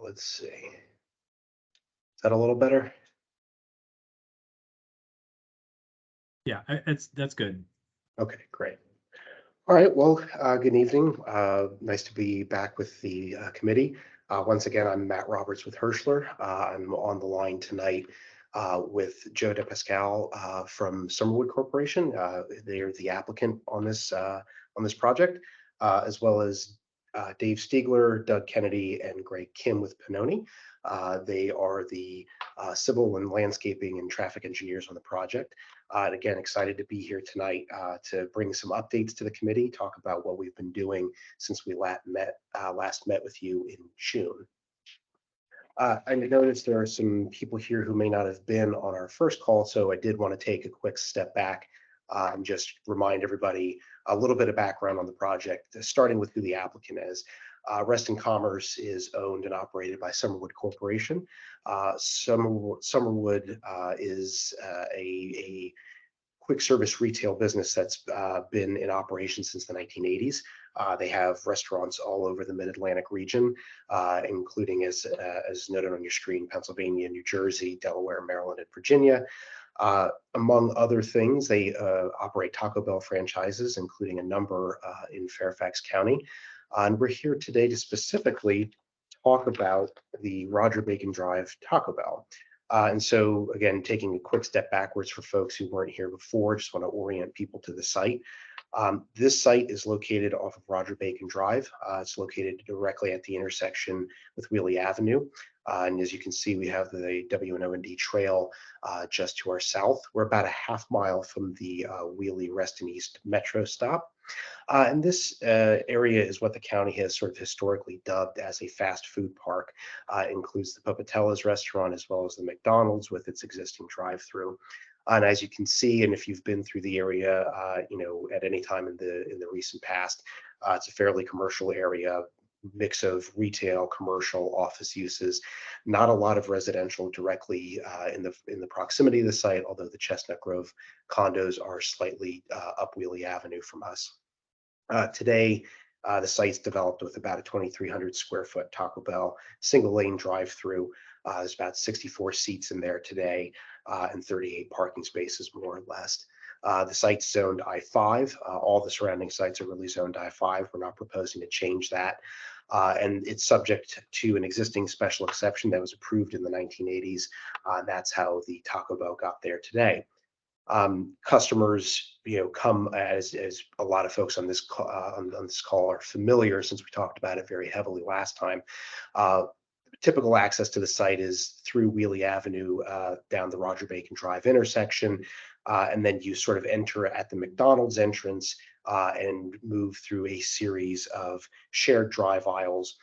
let's see. Is that a little better? Yeah, that's good. Okay, great. All right, well, good evening. Nice to be back with the committee. Once again, I'm Matt Roberts with Hirschler. I'm on the line tonight with Joe DePascal from Summerwood Corporation. They are the applicant on this project, as well as Dave Stiegler, Doug Kennedy, and Greg Kim with Pannoni. They are the civil and landscaping and traffic engineers on the project. And again, excited to be here tonight to bring some updates to the committee, talk about what we've been doing since we last met with you in June. I noticed there are some people here who may not have been on our first call, so I did want to take a quick step back and just remind everybody a little bit of background on the project, starting with who the applicant is. Reston Commerce is owned and operated by Summerwood Corporation. Summerwood is a quick service retail business that's been in operation since the 1980s. They have restaurants all over the Mid-Atlantic region, including, as noted on your screen, Pennsylvania, New Jersey, Delaware, Maryland, and Virginia. Among other things, they operate Taco Bell franchises, including a number in Fairfax County. And we're here today to specifically talk about the Roger Bacon Drive Taco Bell. And so, again, taking a quick step backwards for folks who weren't here before, just want to orient people to the site. This site is located off of Roger Bacon Drive. It's located directly at the intersection with Wheelie Avenue. And as you can see, we have the Wnod Trail just to our south. We're about a half mile from the Wheelie Reston East Metro stop. And this area is what the county has sort of historically dubbed as a fast food park. It includes the Popatella's restaurant as well as the McDonald's with its existing drive-through. And as you can see, and if you've been through the area, at any time in the recent past, it's a fairly commercial area, mix of retail, commercial, office uses. Not a lot of residential directly in the proximity of the site, although the Chestnut Grove condos are slightly up Wheelie Avenue from us. Today, the site's developed with about a 2,300 square foot Taco Bell single lane drive-through. There's about 64 seats in there today and 38 parking spaces, more or less. The site's zoned I-5. All the surrounding sites are really zoned I-5. We're not proposing to change that. And it's subject to an existing special exception that was approved in the 1980s. That's how the Taco Bell got there today. Customers, come as a lot of folks on this call are familiar, since we talked about it very heavily last time. Typical access to the site is through Wheelie Avenue down the Roger Bacon Drive intersection, and then you sort of enter at the McDonald's entrance and move through a series of shared drive aisles,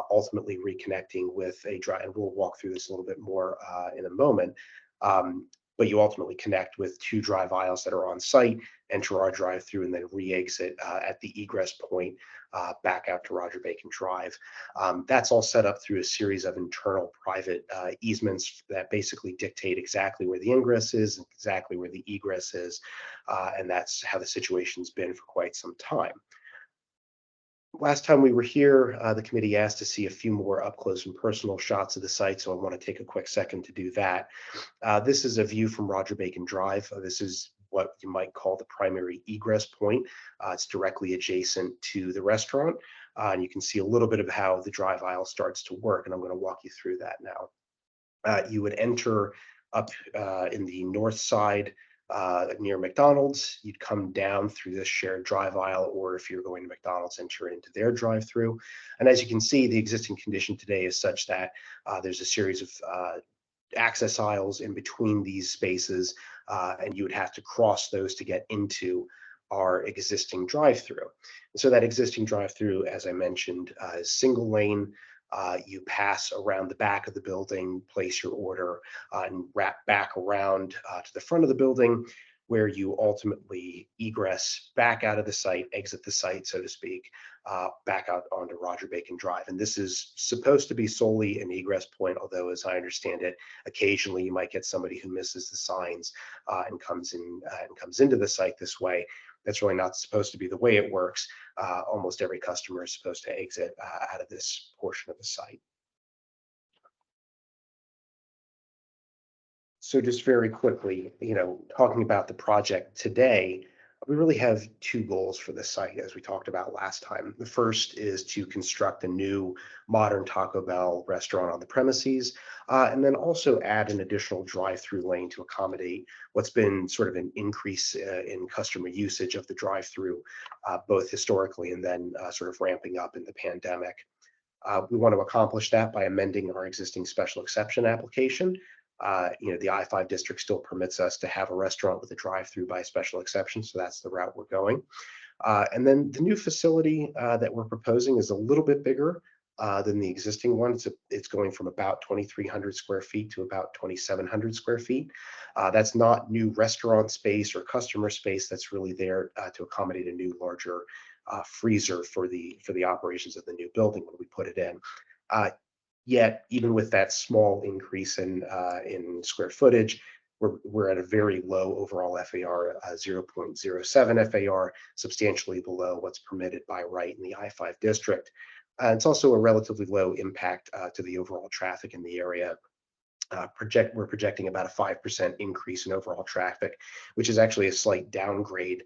ultimately reconnecting with a drive. And we'll walk through this a little bit more in a moment. But you ultimately connect with two drive aisles that are on site, enter our drive-through, and then re-exit at the egress point back out to Roger Bacon Drive. That's all set up through a series of internal private easements that basically dictate exactly where the ingress is, and exactly where the egress is, and that's how the situation's been for quite some time. Last time we were here, the committee asked to see a few more up close and personal shots of the site, so I want to take a quick second to do that. This is a view from Roger Bacon Drive. This is what you might call the primary egress point. It's directly adjacent to the restaurant, and you can see a little bit of how the drive aisle starts to work, and I'm going to walk you through that now. You would enter up in the north side near McDonald's. You'd come down through this shared drive aisle, or if you're going to McDonald's, enter into their drive-through. And as you can see, the existing condition today is such that there's a series of access aisles in between these spaces, and you would have to cross those to get into our existing drive-through. So that existing drive-through, as I mentioned, is single lane. You pass around the back of the building, place your order, and wrap back around to the front of the building, where you ultimately egress back out of the site, exit the site, so to speak, back out onto Roger Bacon Drive. And this is supposed to be solely an egress point, although, as I understand it, occasionally you might get somebody who misses the signs and comes into the site this way. That's really not supposed to be the way it works. Almost every customer is supposed to exit out of this portion of the site. So just very quickly, talking about the project today, we really have two goals for the site, as we talked about last time. The first is to construct a new modern Taco Bell restaurant on the premises, and then also add an additional drive-through lane to accommodate what's been sort of an increase in customer usage of the drive-through, both historically and then sort of ramping up in the pandemic. We want to accomplish that by amending our existing special exception application. The I-5 district still permits us to have a restaurant with a drive-through by special exception, so that's the route we're going. And then the new facility that we're proposing is a little bit bigger than the existing one. It's going from about 2,300 square feet to about 2,700 square feet. That's not new restaurant space or customer space. That's really there to accommodate a new, larger freezer for the operations of the new building when we put it in. Yet, even with that small increase in square footage, we're at a very low overall FAR, 0.07 FAR, substantially below what's permitted by right in the I-5 district. It's also a relatively low impact to the overall traffic in the area. We're projecting about a 5% increase in overall traffic, which is actually a slight downgrade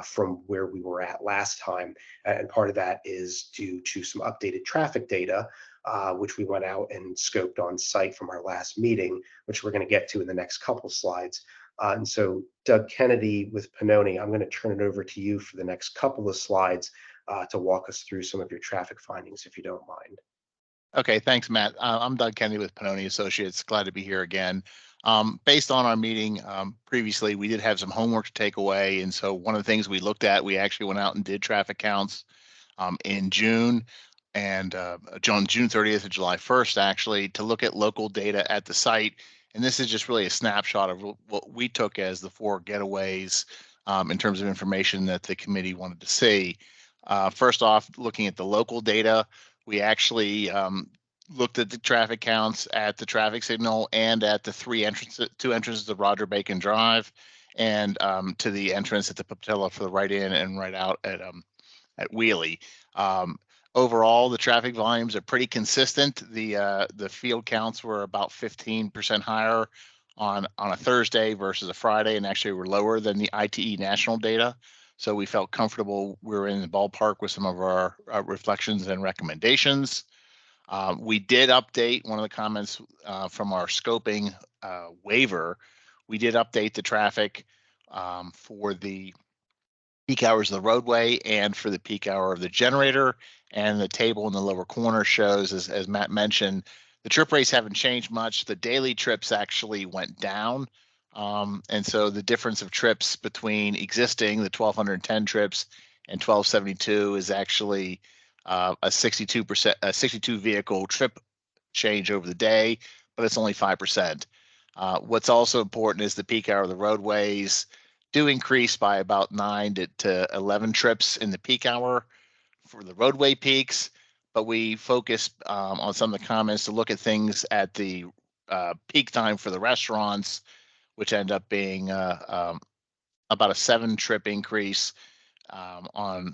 from where we were at last time. And part of that is due to some updated traffic data, which we went out and scoped on site from our last meeting, which we're going to get to in the next couple slides. And so, Doug Kennedy with Pannoni, I'm going to turn it over to you for the next couple of slides to walk us through some of your traffic findings, if you don't mind. Okay, thanks, Matt. I'm Doug Kennedy with Pannoni Associates. Glad to be here again. Based on our meeting previously, we did have some homework to take away. And so one of the things we looked at, we actually went out and did traffic counts in June and on June 30th and July 1st, actually, to look at local data at the site. And this is just really a snapshot of what we took as the 4 getaways in terms of information that the committee wanted to see. First off, looking at the local data, we actually looked at the traffic counts at the traffic signal and at the 2 entrances of Roger Bacon Drive, and to the entrance at the Patella for the right in and right out at Wheelie. Overall, the traffic volumes are pretty consistent. The field counts were about 15% higher on a Thursday versus a Friday, and actually were lower than the ITE national data. So we felt comfortable we were in the ballpark with some of our reflections and recommendations. We did update one of the comments from our scoping waiver. We did update the traffic for the peak hours of the roadway and for the peak hour of the generator. And the table in the lower corner shows, as Matt mentioned, the trip rates haven't changed much. The daily trips actually went down. And so the difference of trips between existing, the 1,210 trips and 1,272 is actually a 62 vehicle trip change over the day, but it's only 5%. What's also important is the peak hour of the roadways do increase by about 9 to 11 trips in the peak hour for the roadway peaks, but we focus on some of the comments to look at things at the peak time for the restaurants, which end up being about a 7-trip increase on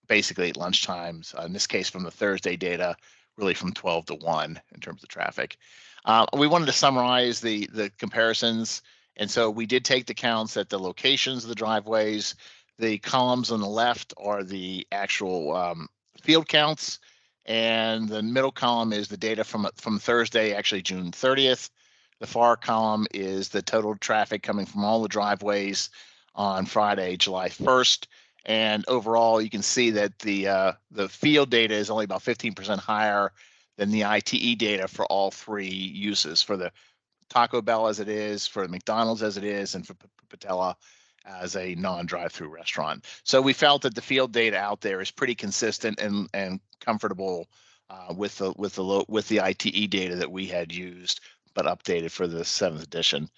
basically at lunch times, in this case from the Thursday data, really from 12 to 1 in terms of traffic. We wanted to summarize the comparisons, and so we did take the counts at the locations of the driveways. The columns on the left are the actual field counts, and the middle column is the data from Thursday, actually June 30th. The far column is the total traffic coming from all the driveways on Friday, July 1st. And overall, you can see that the field data is only about 15% higher than the ITE data for all 3 uses, for the Taco Bell as it is, for McDonald's as it is, and for Patella as a non-drive-through restaurant. So we felt that the field data out there is pretty consistent and comfortable with the ITE data that we had used, but updated for the 7th edition.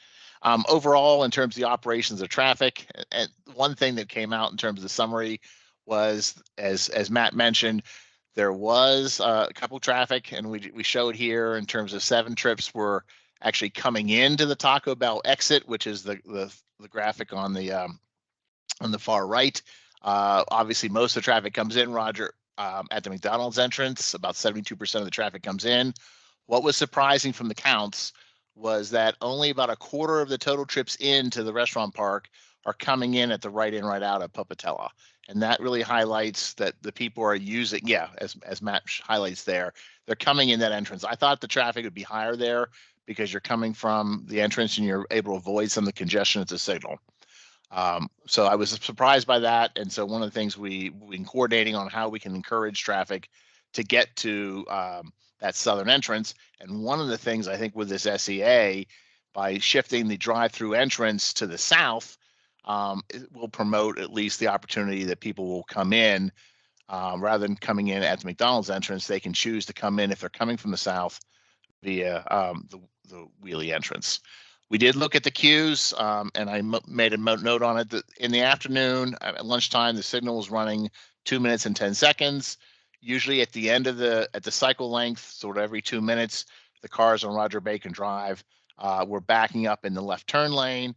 Overall, in terms of the operations of traffic, and one thing that came out in terms of the summary was, as Matt mentioned, there was a couple traffic, and we showed here in terms of 7 trips were actually coming into the Taco Bell exit, which is the graphic on the far right. Obviously, most of the traffic comes in, Roger, at the McDonald's entrance. About 72% of the traffic comes in. What was surprising from the counts was that only about a quarter of the total trips into the restaurant park are coming in at the right in, right out of Pupatella. And that really highlights that the people are using, yeah, as Matt highlights there, they're coming in that entrance. I thought the traffic would be higher there because you're coming from the entrance and you're able to avoid some of the congestion at the signal. So I was surprised by that. And so one of the things we've been coordinating on how we can encourage traffic to get to that southern entrance. And one of the things I think with this SEA, by shifting the drive-through entrance to the south, it will promote at least the opportunity that people will come in rather than coming in at the McDonald's entrance. They can choose to come in if they're coming from the south via the wheelie entrance. We did look at the queues, and I made a note on it that in the afternoon at lunchtime, the signal was running 2 minutes and 10 seconds. Usually at the end of the cycle length, sort of every 2 minutes, the cars on Roger Bacon Drive were backing up in the left turn lane.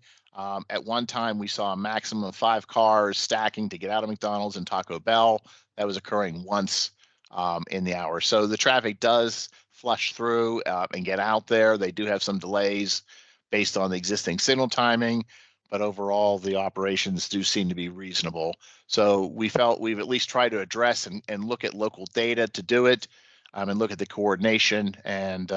At one time, we saw a maximum of 5 cars stacking to get out of McDonald's and Taco Bell. That was occurring once in the hour. So the traffic does flush through and get out there. They do have some delays based on the existing signal timing, but overall the operations do seem to be reasonable. So we felt we've at least tried to address and look at local data to do it and look at the coordination. And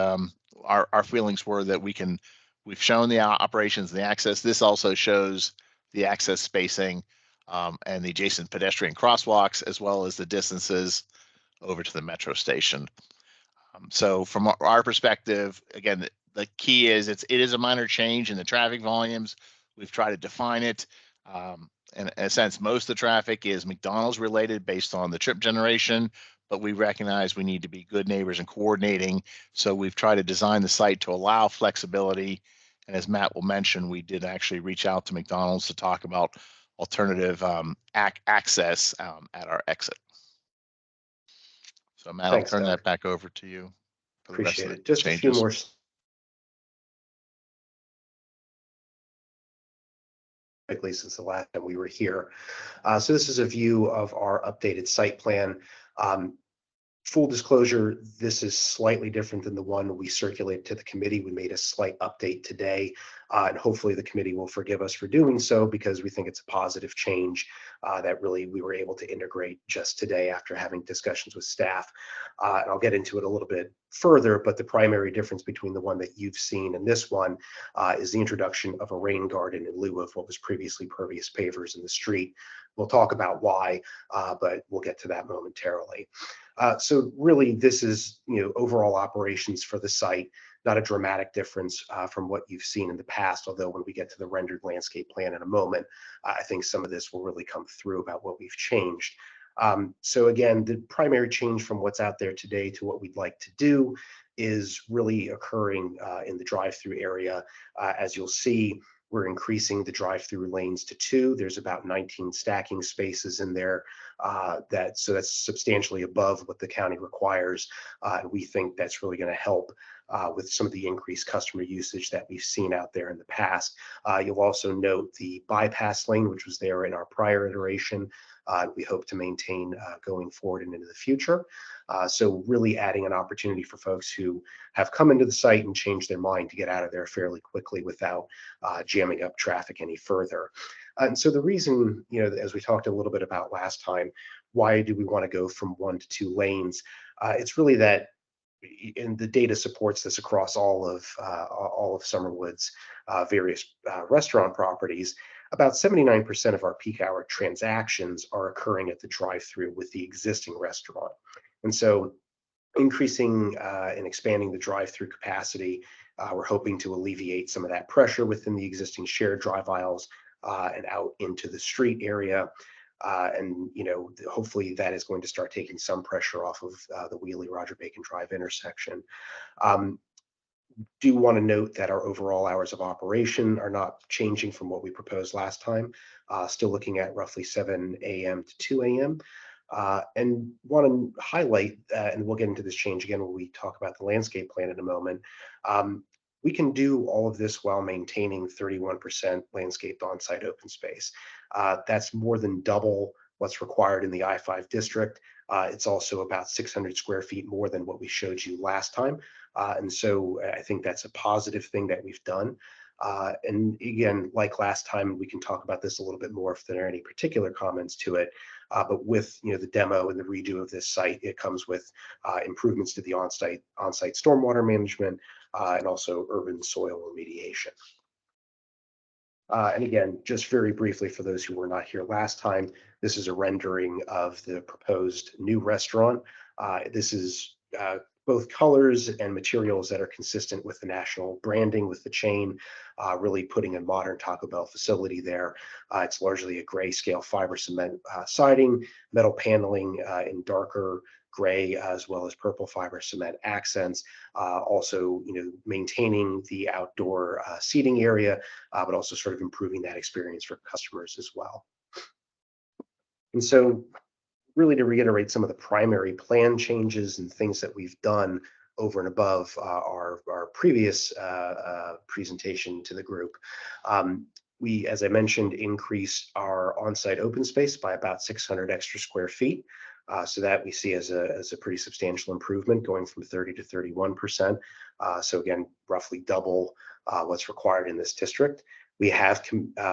our feelings were that we've shown the operations and the access. This also shows the access spacing and the adjacent pedestrian crosswalks, as well as the distances over to the metro station. So from our perspective, again, the key is it is a minor change in the traffic volumes. We've tried to define it. In a sense, most of the traffic is McDonald's related based on the trip generation, but we recognize we need to be good neighbors and coordinating. So we've tried to design the site to allow flexibility. And as Matt will mention, we did actually reach out to McDonald's to talk about alternative access at our exit. So Matt, Thanks, I'll turn Doug. that back over to you for the rest Appreciate of the it. Just a few changes. more quickly since the last time we were here. So this is a view of our updated site plan. Full disclosure, this is slightly different than the one we circulated to the committee. We made a slight update today, and hopefully the committee will forgive us for doing so because we think it's a positive change that really we were able to integrate just today after having discussions with staff. And I'll get into it a little bit further, but the primary difference between the one that you've seen and this one is the introduction of a rain garden in lieu of what was previously pervious pavers in the street. We'll talk about why, but we'll get to that momentarily. So really, this is overall operations for the site, not a dramatic difference from what you've seen in the past. Although when we get to the rendered landscape plan in a moment, I think some of this will really come through about what we've changed. So again, the primary change from what's out there today to what we'd like to do is really occurring in the drive-through area. As you'll see, we're increasing the drive-through lanes to 2. There's about 19 stacking spaces in there. So that's substantially above what the county requires. And we think that's really going to help with some of the increased customer usage that we've seen out there in the past. You'll also note the bypass lane, which was there in our prior iteration. We hope to maintain going forward and into the future. So really adding an opportunity for folks who have come into the site and changed their mind to get out of there fairly quickly without jamming up traffic any further. And so the reason, as we talked a little bit about last time, why do we want to go from 1 to 2 lanes? It's really that, and the data supports this across all of Summerwood's various restaurant properties. About 79% of our peak hour transactions are occurring at the drive-through with the existing restaurant. And so increasing and expanding the drive-through capacity, we're hoping to alleviate some of that pressure within the existing shared drive aisles and out into the street area. And hopefully that is going to start taking some pressure off of the Wheelie Roger Bacon Drive intersection. Do want to note that our overall hours of operation are not changing from what we proposed last time, still looking at roughly 7 a.m. to 2 a.m. And want to highlight, and we'll get into this change again when we talk about the landscape plan in a moment, we can do all of this while maintaining 31% landscaped on-site open space. That's more than double what's required in the I-5 district. It's also about 600 square feet more than what we showed you last time. And so I think that's a positive thing that we've done. And again, like last time, we can talk about this a little bit more if there are any particular comments to it. But with the demo and the redo of this site, it comes with improvements to the on-site stormwater management and also urban soil remediation. And again, just very briefly for those who were not here last time, this is a rendering of the proposed new restaurant. This is both colors and materials that are consistent with the national branding with the chain, really putting a modern Taco Bell facility there. It's largely a grayscale fiber cement siding, metal paneling in darker gray as well as purple fiber cement accents. Also, maintaining the outdoor seating area, but also sort of improving that experience for customers as well. And so really to reiterate some of the primary plan changes and things that we've done over and above our previous presentation to the group. We, as I mentioned, increased our on-site open space by about 600 extra square feet. So that we see as a pretty substantial improvement, going from 30 to 31%. So again, roughly double what's required in this district. We have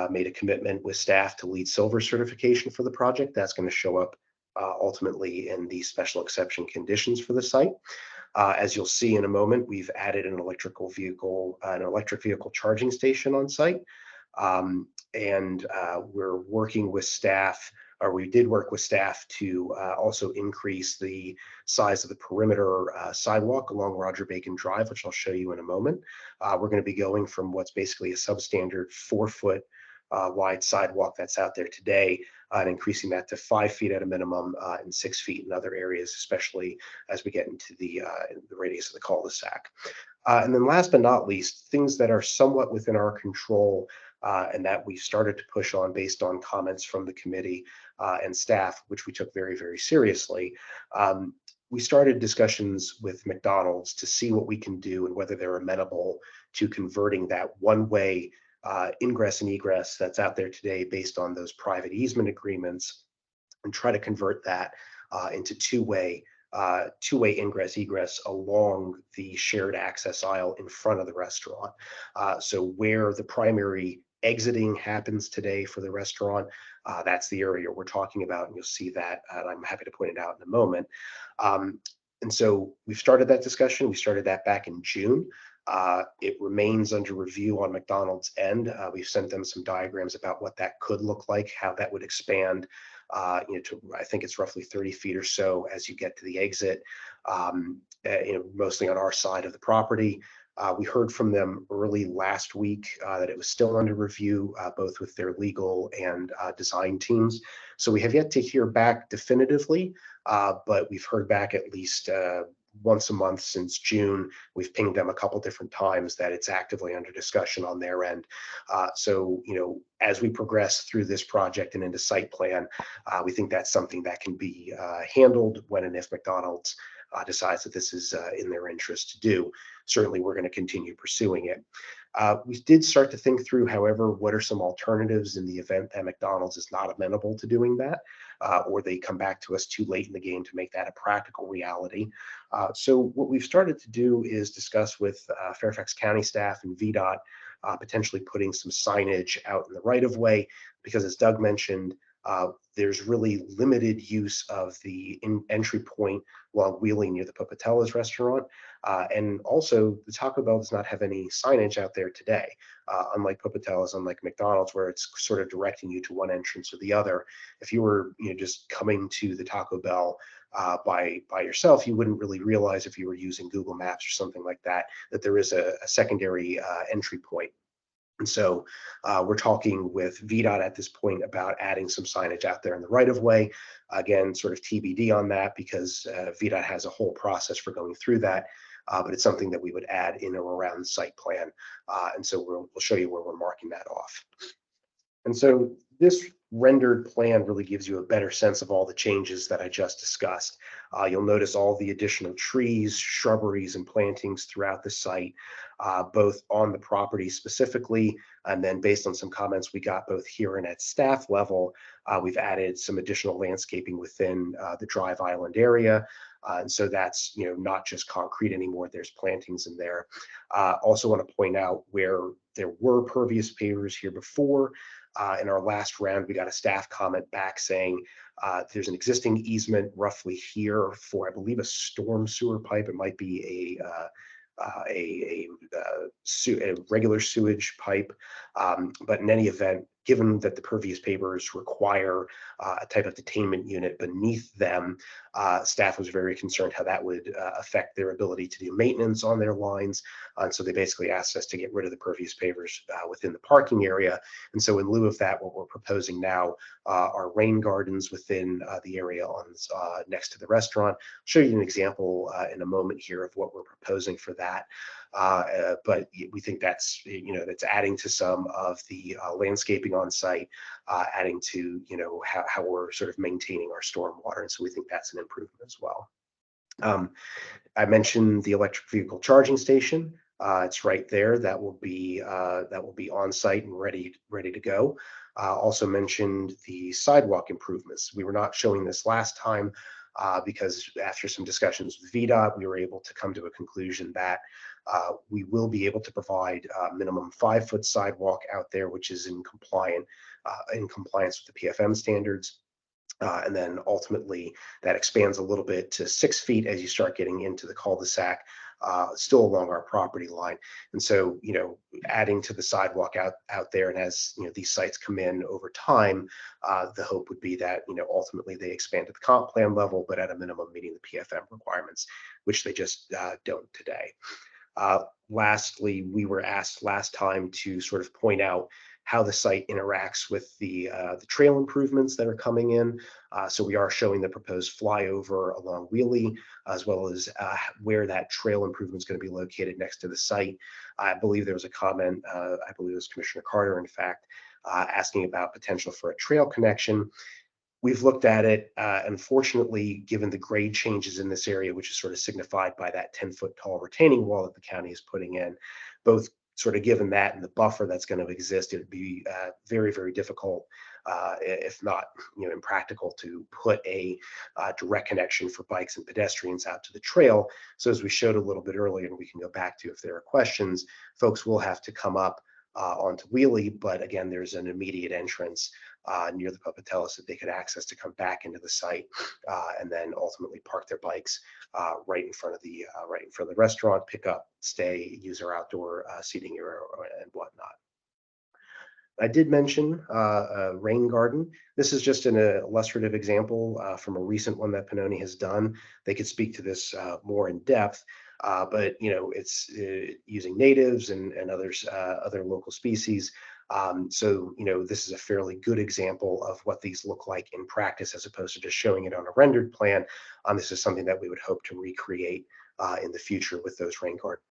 made a commitment with staff to LEED Silver certification for the project. That's going to show up ultimately in the special exception conditions for the site. As you'll see in a moment, we've added an electric vehicle charging station on site. And we're working with staff, or we did work with staff to also increase the size of the perimeter sidewalk along Roger Bacon Drive, which I'll show you in a moment. We're going to be going from what's basically a substandard 4-foot wide sidewalk that's out there today, and increasing that to 5 feet at a minimum and 6 feet in other areas, especially as we get into the radius of the cul-de-sac. And then last but not least, things that are somewhat within our control and that we started to push on based on comments from the committee and staff, which we took very, very seriously. We started discussions with McDonald's to see what we can do and whether they're amenable to converting that one-way ingress and egress that's out there today based on those private easement agreements, and try to convert that into two-way ingress egress along the shared access aisle in front of the restaurant. So where the primary exiting happens today for the restaurant, that's the area we're talking about, and you'll see that, and I'm happy to point it out in a moment. And so we've started that discussion. We started that back in June. It remains under review on McDonald's end. We've sent them some diagrams about what that could look like, how that would expand, to, I think it's roughly 30 feet or so as you get to the exit, mostly on our side of the property. We heard from them early last week that it was still under review, both with their legal and design teams. So we have yet to hear back definitively, but we've heard back at least once a month since June. We've pinged them a couple different times that it's actively under discussion on their end. So, as we progress through this project and into site plan, we think that's something that can be handled when and if McDonald's decides that this is in their interest to do. Certainly, we're going to continue pursuing it. We did start to think through, however, what are some alternatives in the event that McDonald's is not amenable to doing that, or they come back to us too late in the game to make that a practical reality. So what we've started to do is discuss with Fairfax County staff and VDOT potentially putting some signage out in the right-of-way, because as Doug mentioned, there's really limited use of the entry point along Wheeling near the Popatella's restaurant. And also, the Taco Bell does not have any signage out there today, unlike Popatella's, unlike McDonald's, where it's sort of directing you to one entrance or the other. If you were just coming to the Taco Bell by yourself, you wouldn't really realize, if you were using Google Maps or something like that, that there is a secondary entry point. And so we're talking with VDOT at this point about adding some signage out there in the right-of-way. Again, sort of TBD on that, because VDOT has a whole process for going through that. But it's something that we would add in or around the site plan. And so we'll show you where we're marking that off. And so this rendered plan really gives you a better sense of all the changes that I just discussed. You'll notice all the additional trees, shrubberies, and plantings throughout the site, both on the property specifically, and then based on some comments we got both here and at staff level, we've added some additional landscaping within the Drive Island area. And so that's, not just concrete anymore. There's plantings in there. Also want to point out where there were pervious pavers here before. In our last round, we got a staff comment back saying there's an existing easement roughly here for, I believe, a storm sewer pipe. It might be a regular sewage pipe. But in any event, given that the pervious pavers require a type of detainment unit beneath them, staff was very concerned how that would affect their ability to do maintenance on their lines. And so they basically asked us to get rid of the pervious pavers within the parking area. And so in lieu of that, what we're proposing now are rain gardens within the area on next to the restaurant. I'll show you an example in a moment here of what we're proposing for that. But we think that's, that's adding to some of the landscaping on site, adding to, how we're sort of maintaining our stormwater. And so we think that's an improvement as well. I mentioned the electric vehicle charging station. It's right there. That will be on site and ready to go. Also mentioned the sidewalk improvements. We were not showing this last time because after some discussions with VDOT, we were able to come to a conclusion that we will be able to provide a minimum 5-foot sidewalk out there, which is in compliance with the PFM standards. And then ultimately that expands a little bit to 6 feet as you start getting into the cul-de-sac, still along our property line. And so, adding to the sidewalk out there, and as these sites come in over time, the hope would be that ultimately they expand at the comp plan level, but at a minimum meeting the PFM requirements, which they just don't today. Lastly, we were asked last time to sort of point out how the site interacts with the trail improvements that are coming in. So we are showing the proposed flyover along Wheelie, as well as where that trail improvement is going to be located next to the site. I believe there was a comment, I believe it was Commissioner Carter, in fact, asking about potential for a trail connection. We've looked at it. Unfortunately, given the grade changes in this area, which is sort of signified by that 10-foot tall retaining wall that the county is putting in, both sort of given that and the buffer that's going to exist, it would be very, very difficult, if not impractical, to put a direct connection for bikes and pedestrians out to the trail. So as we showed a little bit earlier, and we can go back to if there are questions, folks will have to come up onto Wheelie, but again, there's an immediate entrance near the Pupatellas that they could access to come back into the site, and then ultimately park their bikes right in front of the restaurant, pick up, stay, use our outdoor seating area and whatnot. I did mention a rain garden. This is just an illustrative example from a recent one that Pannoni has done. They could speak to this more in depth, but it's using natives and other local species. So this is a fairly good example of what these look like in practice, as opposed to just showing it on a rendered plan. This is something that we would hope to recreate in the future with those rain gardens.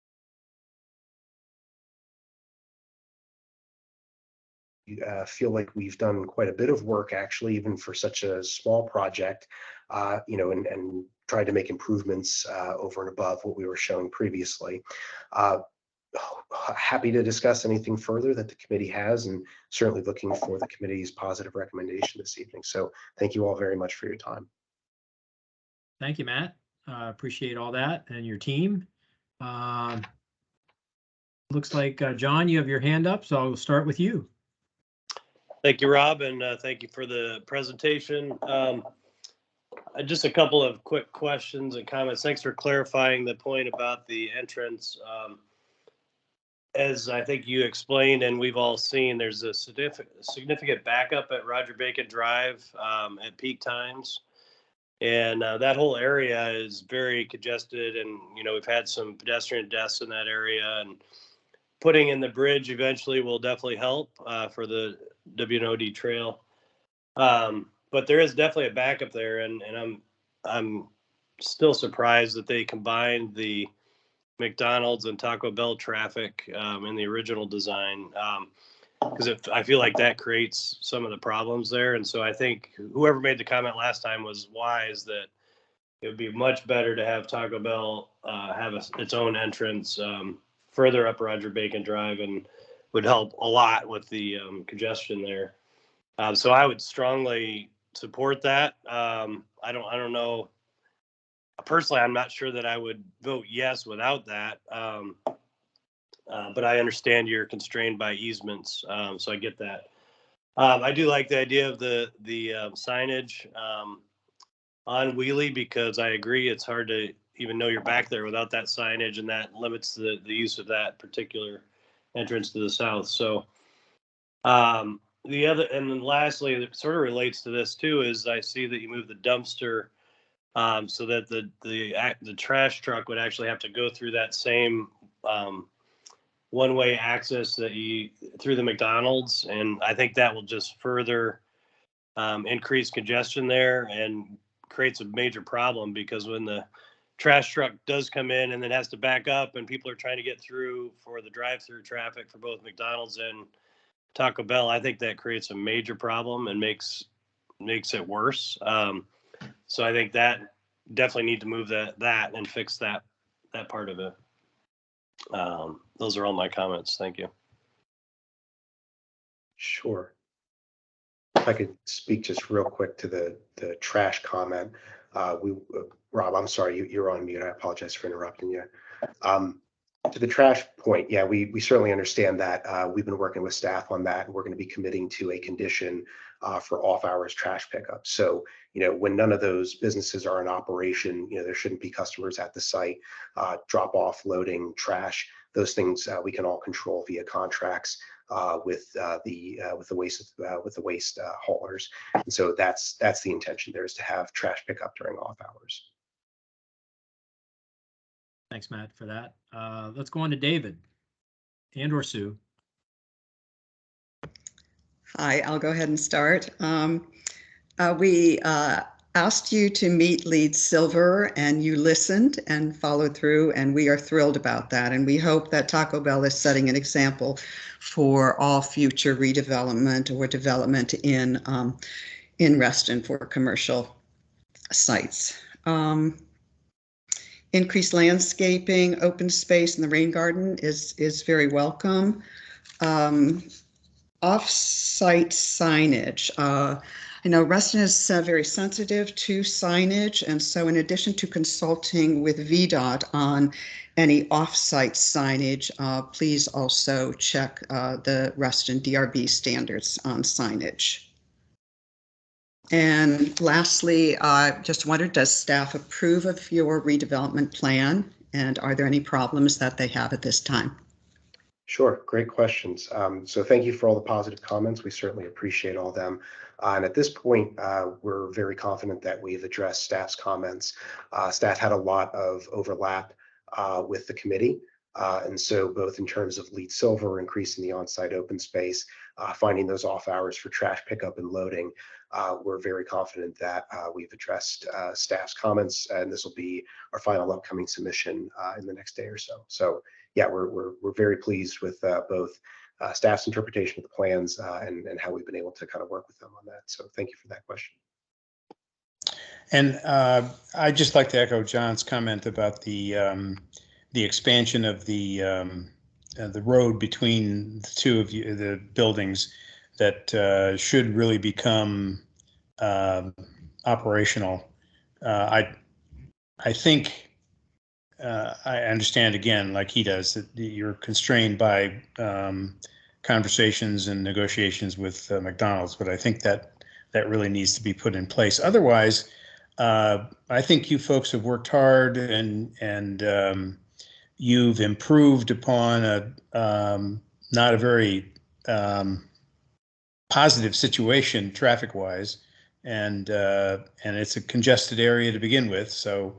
Feel like we've done quite a bit of work, actually, even for such a small project, and tried to make improvements over and above what we were showing previously. Happy to discuss anything further that the committee has, and certainly looking for the committee's positive recommendation this evening. So thank you all very much for your time. Thank you, Matt. Appreciate all that and your team. Looks like, John, you have your hand up, so I'll start with you. Thank you, Rob, and thank you for the presentation. Just a couple of quick questions and comments. Thanks for clarifying the point about the entrance. As I think you explained, and we've all seen, there's a significant backup at Roger Bacon Drive at peak times. And that whole area is very congested, and we've had some pedestrian deaths in that area, and putting in the bridge eventually will definitely help for the Wnod trail. But there is definitely a backup there, and I'm still surprised that they combined the McDonald's and Taco Bell traffic in the original design, because I feel like that creates some of the problems there. And so I think whoever made the comment last time was wise, that it would be much better to have Taco Bell have its own entrance further up Roger Bacon Drive, and would help a lot with the congestion there. So I would strongly support that. I don't know personally, I'm not sure that I would vote yes without that. But I understand you're constrained by easements, so I get that. I do like the idea of the signage on Wheelie, because I agree it's hard to even know you're back there without that signage, and that limits the use of that particular entrance to the south. So the other, and then lastly, it sort of relates to this too, is I see that you moved the dumpster so that the trash truck would actually have to go through that same one-way access that you through the McDonald's, and I think that will just further increase congestion there and creates a major problem, because when the trash truck does come in and then has to back up and people are trying to get through for the drive-through traffic for both McDonald's and Taco Bell, I think that creates a major problem and makes it worse. So I think that definitely need to move that and fix that part of it. Those are all my comments. Thank you. Sure. If I could speak just real quick to the trash comment. Rob, I'm sorry, you're on mute. I apologize for interrupting you. To the trash point, yeah, we certainly understand that. We've been working with staff on that, and we're going to be committing to a condition for off-hours trash pickup. So, when none of those businesses are in operation, there shouldn't be customers at the site. Drop off, loading, trash, those things we can all control via contracts with the waste haulers. And so that's the intention there, is to have trash pickup during off hours. Thanks, Matt, for that. Let's go on to David and/or Sue. Hi, I'll go ahead and start. We asked you to meet lead silver, and you listened and followed through, and we are thrilled about that. And we hope that Taco Bell is setting an example for all future redevelopment or development in Reston for commercial sites. Increased landscaping, open space in the rain garden is very welcome. Off-site signage. I know Reston is very sensitive to signage, and so in addition to consulting with VDOT on any off-site signage, please also check the Reston DRB standards on signage. And lastly, I just wondered, does staff approve of your redevelopment plan? And are there any problems that they have at this time? Sure, great questions. So thank you for all the positive comments. We certainly appreciate all of them. And at this point, we're very confident that we've addressed staff's comments. Staff had a lot of overlap with the committee. And so both in terms of LEED Silver, increasing the on-site open space, finding those off hours for trash pickup and loading, we're very confident that we've addressed staff's comments, and this will be our final upcoming submission in the next day or so. So yeah, we're very pleased with both staff's interpretation of the plans and how we've been able to kind of work with them on that. So thank you for that question. And I'd just like to echo John's comment about the expansion of the road between the two of you, the buildings, that should really become operational. I think I understand, again, like he does, that you're constrained by conversations and negotiations with McDonald's, but I think that really needs to be put in place. Otherwise, I think you folks have worked hard, and you've improved upon not a very positive situation traffic-wise, and it's a congested area to begin with. So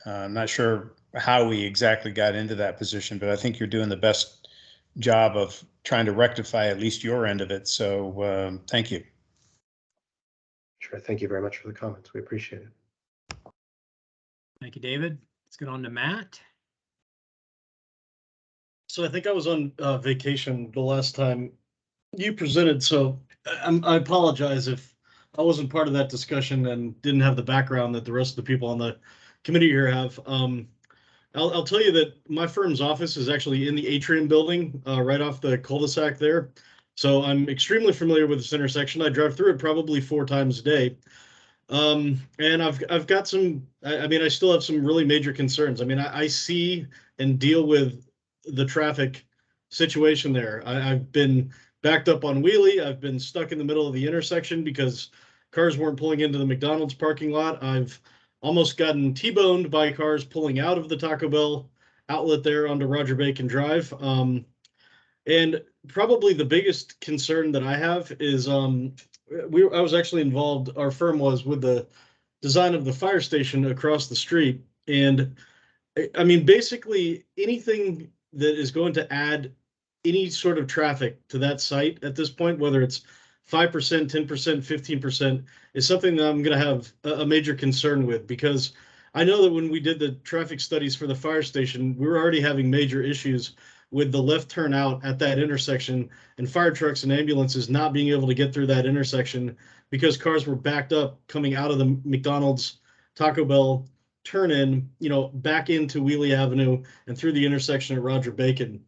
I'm not sure how we exactly got into that position, but I think you're doing the best job of trying to rectify at least your end of it. So thank you. Sure. Thank you very much for the comments. We appreciate it. Thank you, David. Let's get on to Matt. So I think I was on vacation the last time you presented, so I apologize if I wasn't part of that discussion and didn't have the background that the rest of the people on the committee here have. I'll tell you that my firm's office is actually in the Atrium building, right off the cul-de-sac there. So I'm extremely familiar with this intersection. I drive through it probably 4 times a day. And I've got some, I mean, I still have some really major concerns. I mean, I see and deal with the traffic situation there. I've been backed up on Wheelie. I've been stuck in the middle of the intersection because cars weren't pulling into the McDonald's parking lot. I've almost gotten T-boned by cars pulling out of the Taco Bell outlet there onto Roger Bacon Drive. And probably the biggest concern that I have is I was actually involved, our firm was, with the design of the fire station across the street. And I mean, basically anything that is going to add any sort of traffic to that site at this point, whether it's 5%, 10%, 15%, is something that I'm going to have a major concern with, because I know that when we did the traffic studies for the fire station, we were already having major issues with the left turn out at that intersection and fire trucks and ambulances not being able to get through that intersection because cars were backed up coming out of the McDonald's, Taco Bell turn in, you know, back into Wheelie Avenue and through the intersection at Roger Bacon.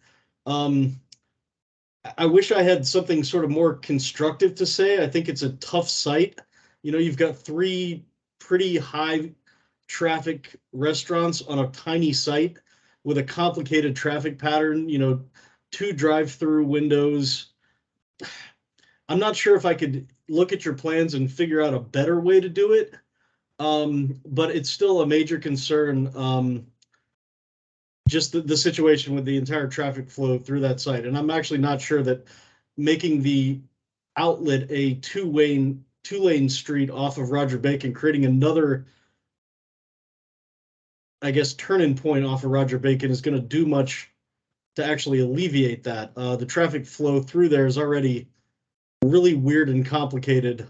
I wish I had something sort of more constructive to say. I think it's a tough site. You know, you've got 3 pretty high traffic restaurants on a tiny site with a complicated traffic pattern, you know, 2 drive-through windows. I'm not sure if I could look at your plans and figure out a better way to do it, but it's still a major concern, just the situation with the entire traffic flow through that site. And I'm actually not sure that making the outlet a two-lane street off of Roger Bacon, creating another, I guess, turning point off of Roger Bacon is going to do much to actually alleviate that. The traffic flow through there is already really weird and complicated.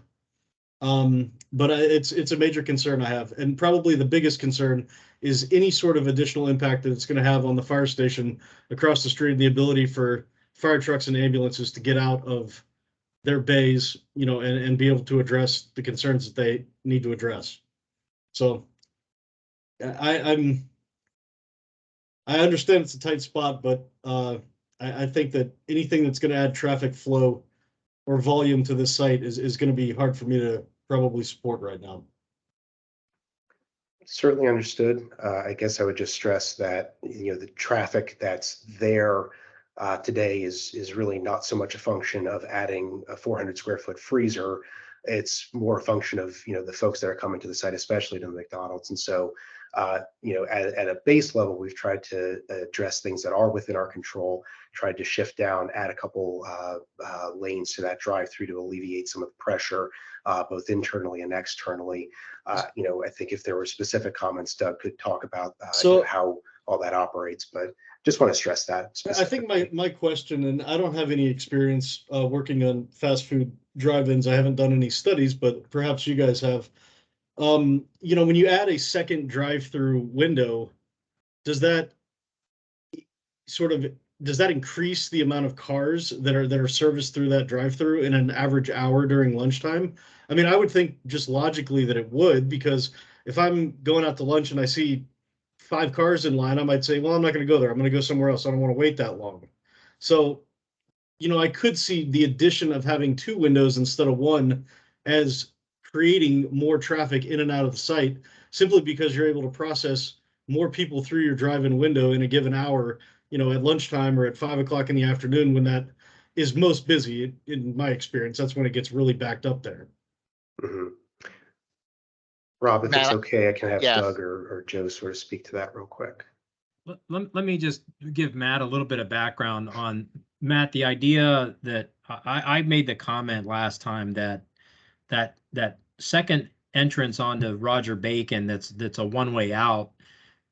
But it's a major concern I have. And probably the biggest concern is any sort of additional impact that it's going to have on the fire station across the street, the ability for fire trucks and ambulances to get out of their bays, you know, and be able to address the concerns that they need to address. So I understand it's a tight spot, but I think that anything that's going to add traffic flow or volume to this site is going to be hard for me to probably support right now. Certainly understood. I guess I would just stress that, you know, the traffic that's there today is really not so much a function of adding a 400 square foot freezer. It's more a function of, you know, the folks that are coming to the site, especially to the McDonald's. And so, you know, at a base level, we've tried to address things that are within our control, tried to shift down, add a couple lanes to that drive-through to alleviate some of the pressure, both internally and externally. You know, I think if there were specific comments, Doug could talk about you know, how all that operates, but just want to stress that. I think my question, and I don't have any experience working on fast food drive-ins. I haven't done any studies, but perhaps you guys have. You know, when you add a second drive-through window, does that increase the amount of cars that are serviced through that drive-through in an average hour during lunchtime? I mean, I would think just logically that it would, because if I'm going out to lunch and I see 5 cars in line, I might say, well, I'm not going to go there. I'm going to go somewhere else. I don't want to wait that long. So, you know, I could see the addition of having 2 windows instead of 1 as creating more traffic in and out of the site, simply because you're able to process more people through your drive-in window in a given hour, you know, at lunchtime or at 5 o'clock in the afternoon, when that is most busy. In my experience, that's when it gets really backed up there. Mm-hmm. Rob, if it's Matt, okay, I can have yeah. Doug or Joe sort of speak to that real quick. Let me just give Matt a little bit of background on Matt. The idea that I made the comment last time that second entrance onto Roger Bacon that's a one-way out.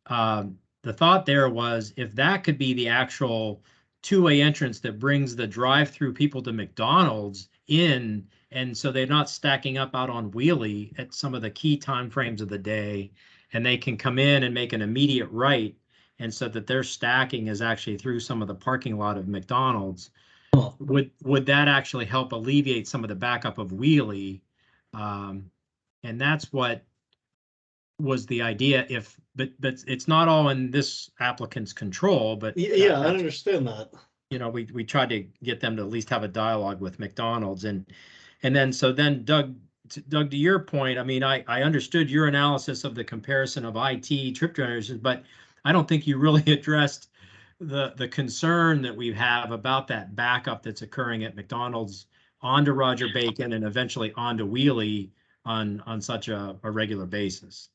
The thought there was, if that could be the actual two-way entrance that brings the drive-through people to McDonald's in, and so they're not stacking up out on Wheelie at some of the key time frames of the day, and they can come in and make an immediate right, and so that their stacking is actually through some of the parking lot of McDonald's. Would that actually help alleviate some of the backup of Wheelie? And that's what was the idea. But it's not all in this applicant's control. But yeah, I understand that. You know, we tried to get them to at least have a dialogue with McDonald's, and then Doug Doug, to your point, I mean, I understood your analysis of the comparison of IT trip generations, but I don't think you really addressed the concern that we have about that backup that's occurring at McDonald's onto Roger Bacon and eventually onto Wheelie on such a regular basis.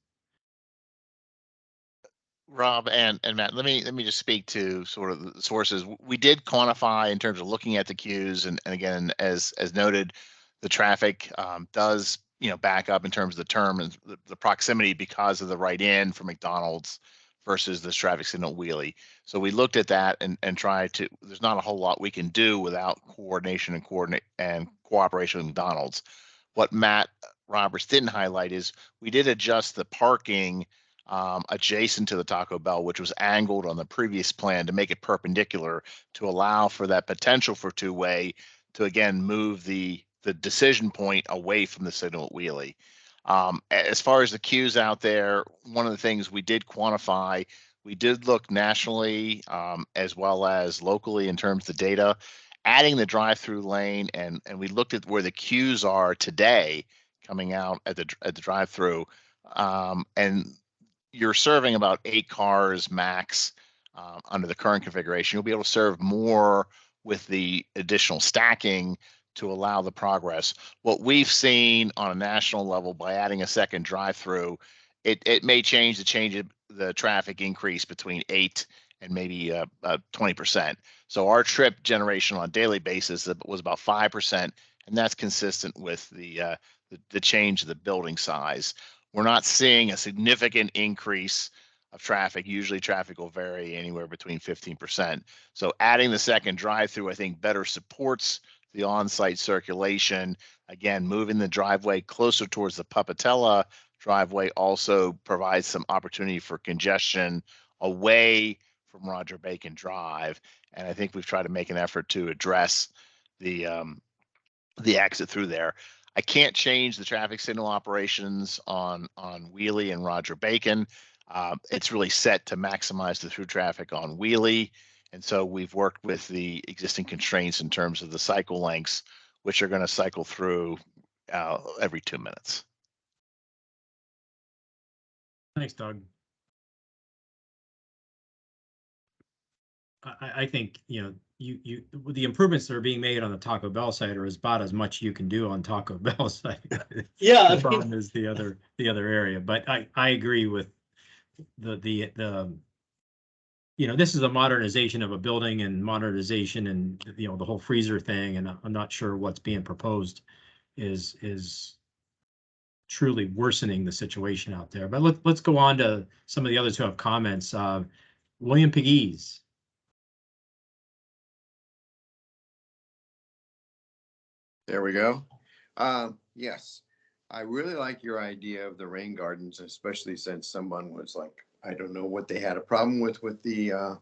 Rob and Matt, let me just speak to sort of the sources. We did quantify in terms of looking at the queues, and again, as noted, the traffic does back up in terms of the term and the proximity because of the right in for McDonald's versus this traffic signal Wheelie. So we looked at that and tried to. There's not a whole lot we can do without coordination and cooperation with McDonald's. What Matt Roberts didn't highlight is we did adjust the parking adjacent to the Taco Bell, which was angled on the previous plan to make it perpendicular to allow for that potential for two-way to again move the decision point away from the signal at Wheelie. As far as the queues out there, one of the things we did quantify, we did look nationally as well as locally in terms of the data, adding the drive-through lane, and we looked at where the queues are today coming out at the drive-through, and you're serving about 8 cars max under the current configuration. You'll be able to serve more with the additional stacking to allow the progress. What we've seen on a national level by adding a second drive-through, it may change the traffic increase between 8 and maybe 20%. So our trip generation on a daily basis was about 5%, and that's consistent with the change of the building size. We're not seeing a significant increase of traffic. Usually traffic will vary anywhere between 15%. So adding the second drive-through, I think, better supports the on-site circulation. Again, moving the driveway closer towards the Papatella driveway also provides some opportunity for congestion away from Roger Bacon Drive. And I think we've tried to make an effort to address the exit through there. I can't change the traffic signal operations on Wheelie and Roger Bacon. It's really set to maximize the through traffic on Wheelie. And so we've worked with the existing constraints in terms of the cycle lengths, which are going to cycle through every 2 minutes. Thanks, Doug. I think, the improvements that are being made on the Taco Bell side are about as much you can do on Taco Bell side. Yeah, The problem is the other area, but I agree with this is a modernization of a building and modernization and, the whole freezer thing. And I'm not sure what's being proposed is truly worsening the situation out there. But let's go on to some of the others who have comments. William Pegues. There we go. Yes, I really like your idea of the rain gardens, especially since someone was like, I don't know what they had a problem with the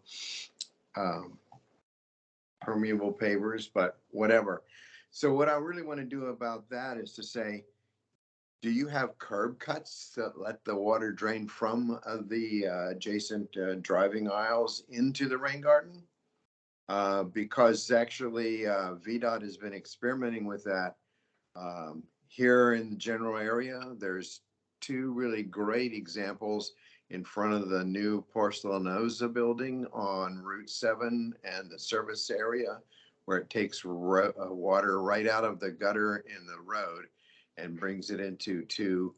permeable pavers, but whatever. So what I really want to do about that is to say, do you have curb cuts that let the water drain from the adjacent driving aisles into the rain garden? Because actually VDOT has been experimenting with that here in the general area. There's 2 really great examples in front of the new Porcelanosa building on Route 7 and the service area, where it takes water right out of the gutter in the road and brings it into 2.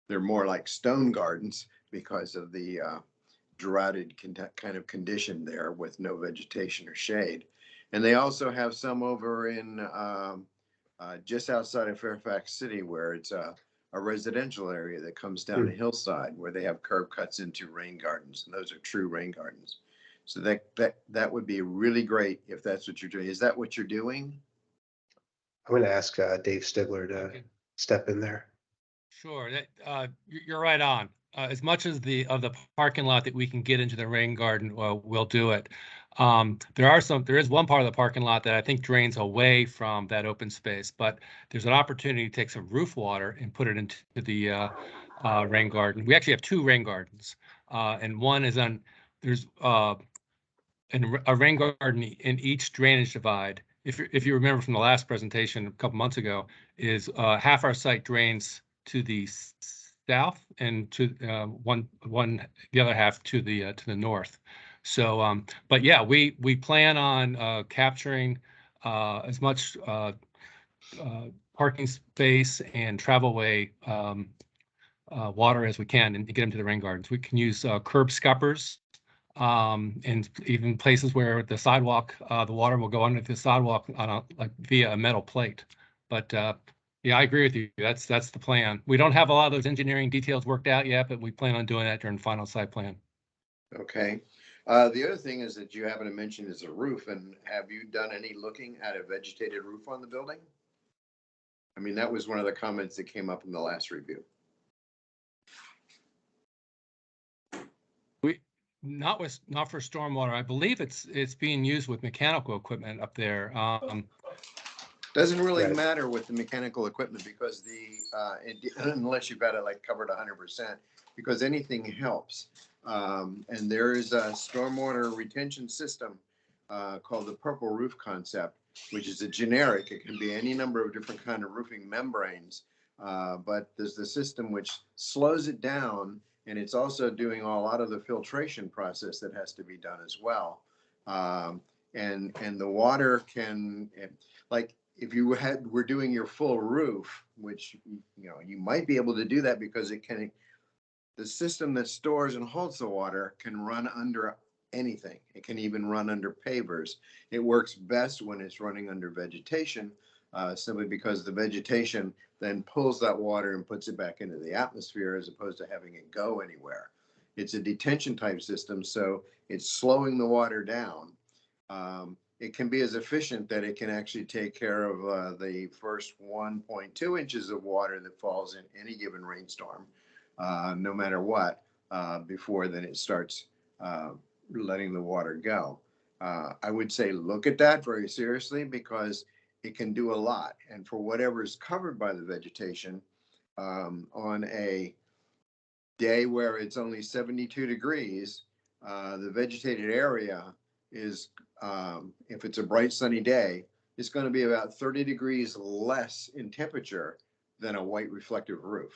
They're more like stone gardens because of the droughted kind of condition there with no vegetation or shade. And they also have some over in just outside of Fairfax City, where it's a residential area that comes down a hillside where they have curb cuts into rain gardens, and those are true rain gardens. So that would be really great if that's what you're doing. Is that what you're doing? I'm going to ask Dave Stigler to step in there. Sure, you're right on. As much as the parking lot that we can get into the rain garden, we'll do it. There is one part of the parking lot that I think drains away from that open space, but there's an opportunity to take some roof water and put it into the rain garden. We actually have 2 rain gardens, and one is there's a rain garden in each drainage divide, if you remember from the last presentation a couple months ago, is half our site drains to the south and to the other half to the north. So, but yeah, we plan on capturing as much parking space and travelway water as we can and get them to the rain gardens. We can use curb scuppers and even places where the sidewalk, the water will go under the sidewalk on like via a metal plate. But yeah, I agree with you. That's the plan. We don't have a lot of those engineering details worked out yet, but we plan on doing that during final site plan. Okay. The other thing is that you happen to mention is a roof, and have you done any looking at a vegetated roof on the building? I mean, that was one of the comments that came up in the last review. Not for stormwater. I believe it's being used with mechanical equipment up there. Doesn't really Right. matter with the mechanical equipment because unless you've got it like covered 100%, because anything helps. And there is a stormwater retention system called the purple roof concept, which is a generic. It can be any number of different kind of roofing membranes, but there's the system which slows it down, and it's also doing a lot of the filtration process that has to be done as well. And the water can, like, if you were doing your full roof, which you might be able to do that because the system that stores and holds the water can run under anything. It can even run under pavers. It works best when it's running under vegetation, simply because the vegetation then pulls that water and puts it back into the atmosphere as opposed to having it go anywhere. It's a detention type system, so it's slowing the water down. It can be as efficient that it can actually take care of the first 1.2 inches of water that falls in any given rainstorm, no matter what, before then it starts letting the water go. I would say look at that very seriously because it can do a lot. And for whatever is covered by the vegetation, on a day where it's only 72 degrees, the vegetated area is, if it's a bright sunny day, it's going to be about 30 degrees less in temperature than a white reflective roof.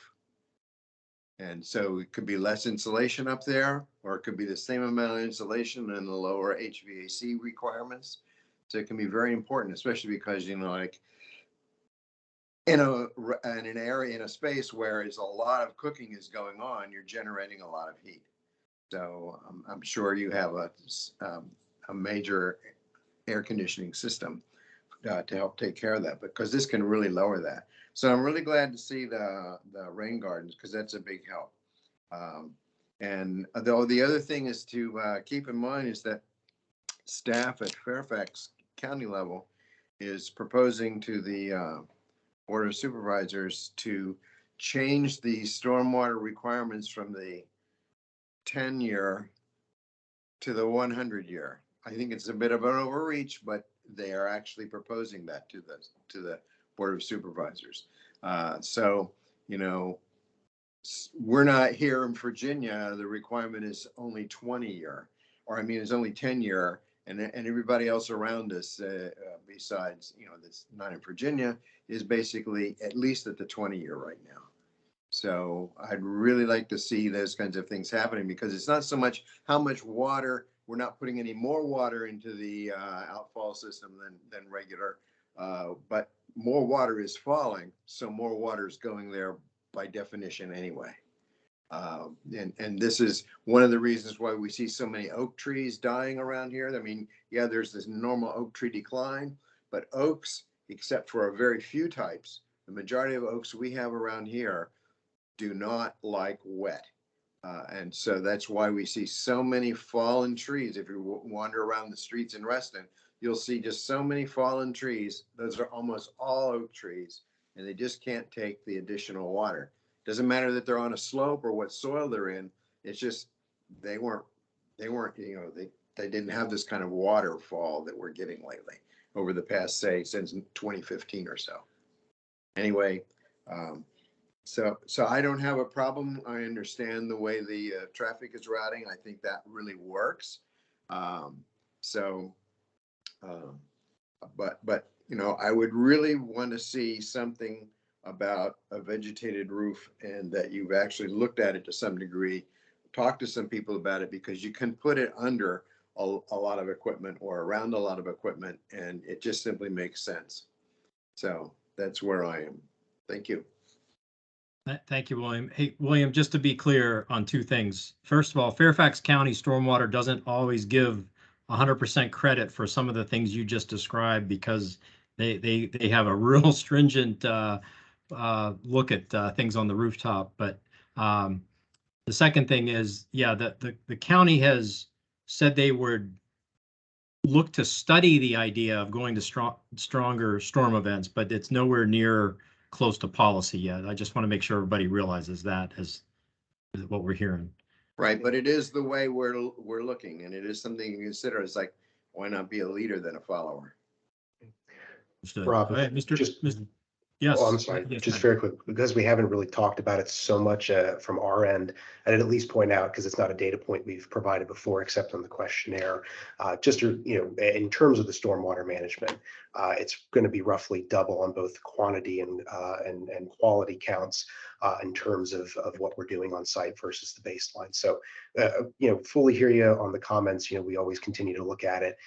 And so it could be less insulation up there, or it could be the same amount of insulation and the lower HVAC requirements. So it can be very important, especially because, like in an area, in a space where it's a lot of cooking is going on, you're generating a lot of heat. So I'm sure you have a major air conditioning system to help take care of that, because this can really lower that. So I'm really glad to see the rain gardens, because that's a big help. And the other thing is to keep in mind is that staff at Fairfax County level is proposing to the Board of Supervisors to change the stormwater requirements from the 10-year to the 100-year. I think it's a bit of an overreach, but they are actually proposing that to the Board of Supervisors. So, we're not here in Virginia. The requirement is only 20-year, or I mean, it's only 10-year, and everybody else around us, besides, that's not in Virginia, is basically at least at the 20-year right now. So I'd really like to see those kinds of things happening, because it's not so much how much water. We're not putting any more water into the outfall system than regular, but more water is falling, so more water is going there by definition anyway. And this is one of the reasons why we see so many oak trees dying around here. I mean, yeah, there's this normal oak tree decline, but oaks, except for a very few types, the majority of oaks we have around here do not like wet. And so that's why we see so many fallen trees. If you wander around the streets in Reston, you'll see just so many fallen trees. Those are almost all oak trees, and they just can't take the additional water. Doesn't matter that they're on a slope or what soil they're in. It's just they didn't have this kind of waterfall that we're getting lately over the past, say, since 2015 or so. Anyway, so I don't have a problem. I understand the way the traffic is routing. I think that really works. So But you know, I would really want to see something about a vegetated roof and that you've actually looked at it to some degree, talked to some people about it, because you can put it under a lot of equipment or around a lot of equipment, and it just simply makes sense. So that's where I am. Thank you. Thank you, William. Hey, William, just to be clear on two things. First of all, Fairfax County Stormwater doesn't always give 100% credit for some of the things you just described, because they have a real stringent look at things on the rooftop. But the second thing is, yeah, the county has said they would look to study the idea of going to stronger storm events, but it's nowhere near close to policy yet. I just want to make sure everybody realizes that as what we're hearing. Right, but it is the way we're looking, and it is something you consider. It's like, why not be a leader than a follower? Understood. Rob, All right, Mr. just- Yes. Oh, I'm sorry, Yes, just Matt. very quick, because we haven't really talked about it so much from our end. I'd at least point out, because it's not a data point we've provided before, except on the questionnaire, just to, you know, in terms of the stormwater management, it's going to be roughly double on both quantity and quality counts in terms of what we're doing on site versus the baseline. So, you know, fully hear you on the comments. You know, we always continue to look at it,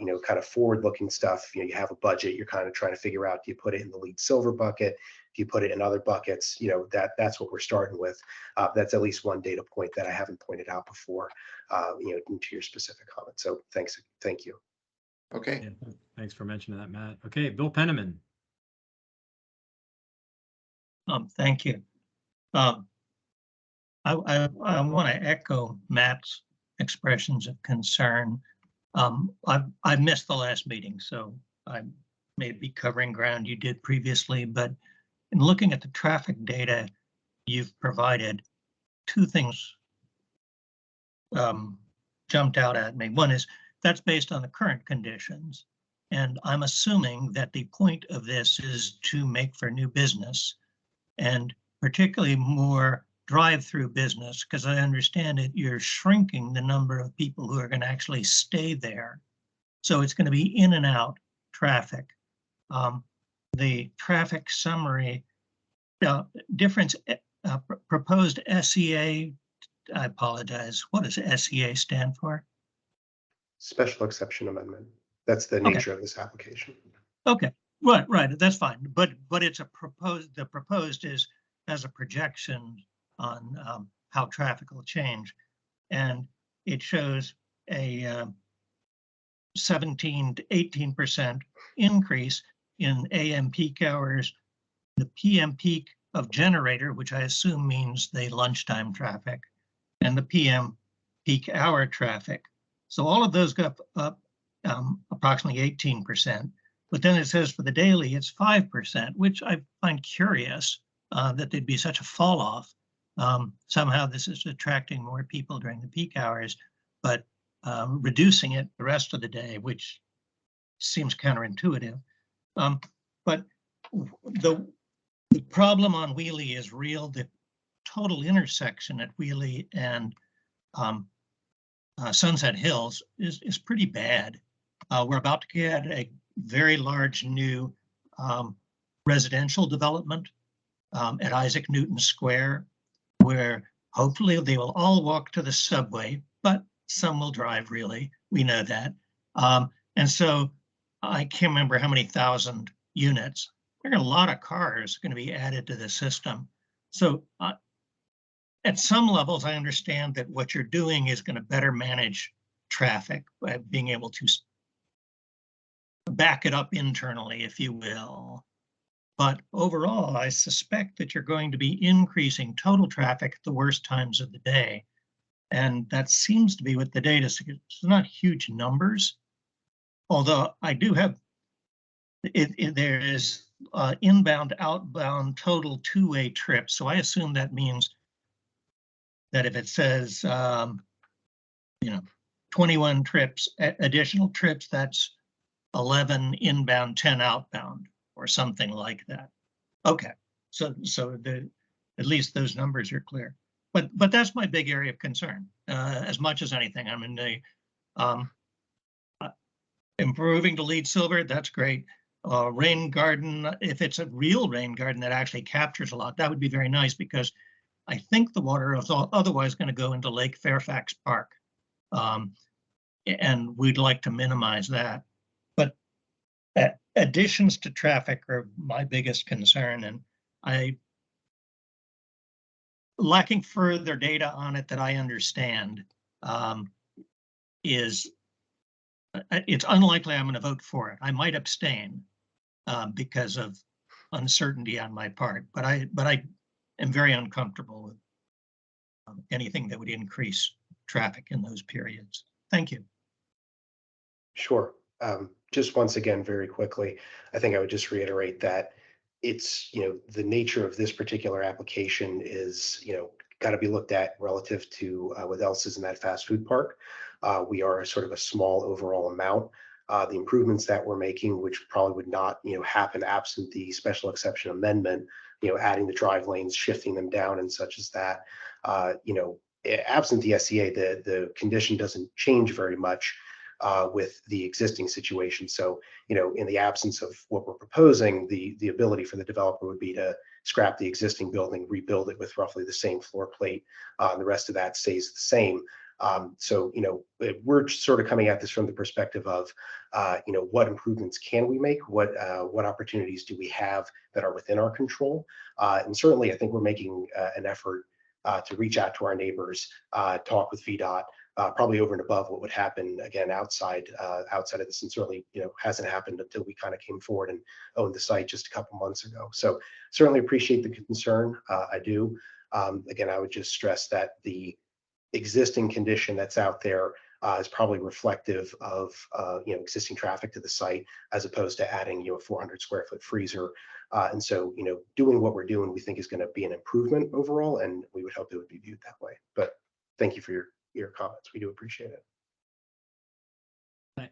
you know, kind of forward-looking stuff. You know, you have a budget, you're kind of trying to figure out, do you put it in the lead silver bucket? Do you put it in other buckets? You know, that's what we're starting with. That's at least one data point that I haven't pointed out before, you know, into your specific comment. So thank you. Okay. Yeah, thanks for mentioning that, Matt. Okay, Bill Penniman. Thank you. I want to echo Matt's expressions of concern. I missed the last meeting, so I may be covering ground you did previously, but in looking at the traffic data you've provided, two things jumped out at me. One is that's based on the current conditions, and I'm assuming that the point of this is to make for new business, and particularly more drive-through business, because I understand it, you're shrinking the number of people who are going to actually stay there. So it's going to be in and out traffic. The traffic summary, proposed SEA, I apologize. What does SEA stand for? Special exception amendment. That's the nature of this application. Okay, right, that's fine. But it's a proposed, the proposed is as a projection on how traffic will change. And it shows a 17 to 18% increase in AM peak hours, the PM peak of generator, which I assume means the lunchtime traffic, and the PM peak hour traffic. So all of those go up approximately 18%. But then it says for the daily, it's 5%, which I find curious that there'd be such a fall off. Somehow this is attracting more people during the peak hours, but reducing it the rest of the day, which seems counterintuitive. But the problem on Wheelie is real. The total intersection at Wheelie and Sunset Hills is pretty bad. We're about to get a very large new residential development at Isaac Newton Square, where hopefully they will all walk to the subway, but some will drive, really. We know that. And so I can't remember how many thousand units. There are a lot of cars going to be added to the system. So at some levels, I understand that what you're doing is going to better manage traffic by being able to back it up internally, if you will. But overall, I suspect that you're going to be increasing total traffic at the worst times of the day. And that seems to be what the data suggests. It's not huge numbers, although I do have, there is inbound, outbound total two-way trips. So I assume that means that if it says, 21 trips, additional trips, that's 11 inbound, 10 outbound, or something like that. Okay, so at least those numbers are clear. But that's my big area of concern, as much as anything. I mean, improving to lead silver, that's great. Rain garden, if it's a real rain garden that actually captures a lot, that would be very nice, because I think the water is otherwise going to go into Lake Fairfax Park. And we'd like to minimize that. But additions to traffic are my biggest concern, and lacking further data on it that I understand, it's unlikely I'm going to vote for it. I might abstain because of uncertainty on my part, but I am very uncomfortable with anything that would increase traffic in those periods. Thank you. Sure. Just once again, very quickly, I think I would just reiterate that it's, the nature of this particular application is, got to be looked at relative to what else is in that fast food park. We are sort of a small overall amount. The improvements that we're making, which probably would not, happen absent the special exception amendment, adding the drive lanes, shifting them down and such as that, absent the SCA, the condition doesn't change very much with the existing situation. So, in the absence of what we're proposing, the ability for the developer would be to scrap the existing building, rebuild it with roughly the same floor plate. The rest of that stays the same. So, we're sort of coming at this from the perspective of, what improvements can we make? What opportunities do we have that are within our control? And certainly, I think we're making an effort to reach out to our neighbors, talk with VDOT, probably over and above what would happen again outside of this, and certainly hasn't happened until we kind of came forward and owned the site just a couple months ago. So certainly appreciate the concern. I do. Again, I would just stress that the existing condition that's out there is probably reflective of existing traffic to the site, as opposed to adding a 400 square foot freezer. And so doing what we're doing, we think is going to be an improvement overall, and we would hope it would be viewed that way. But thank you for your comments. We do appreciate it.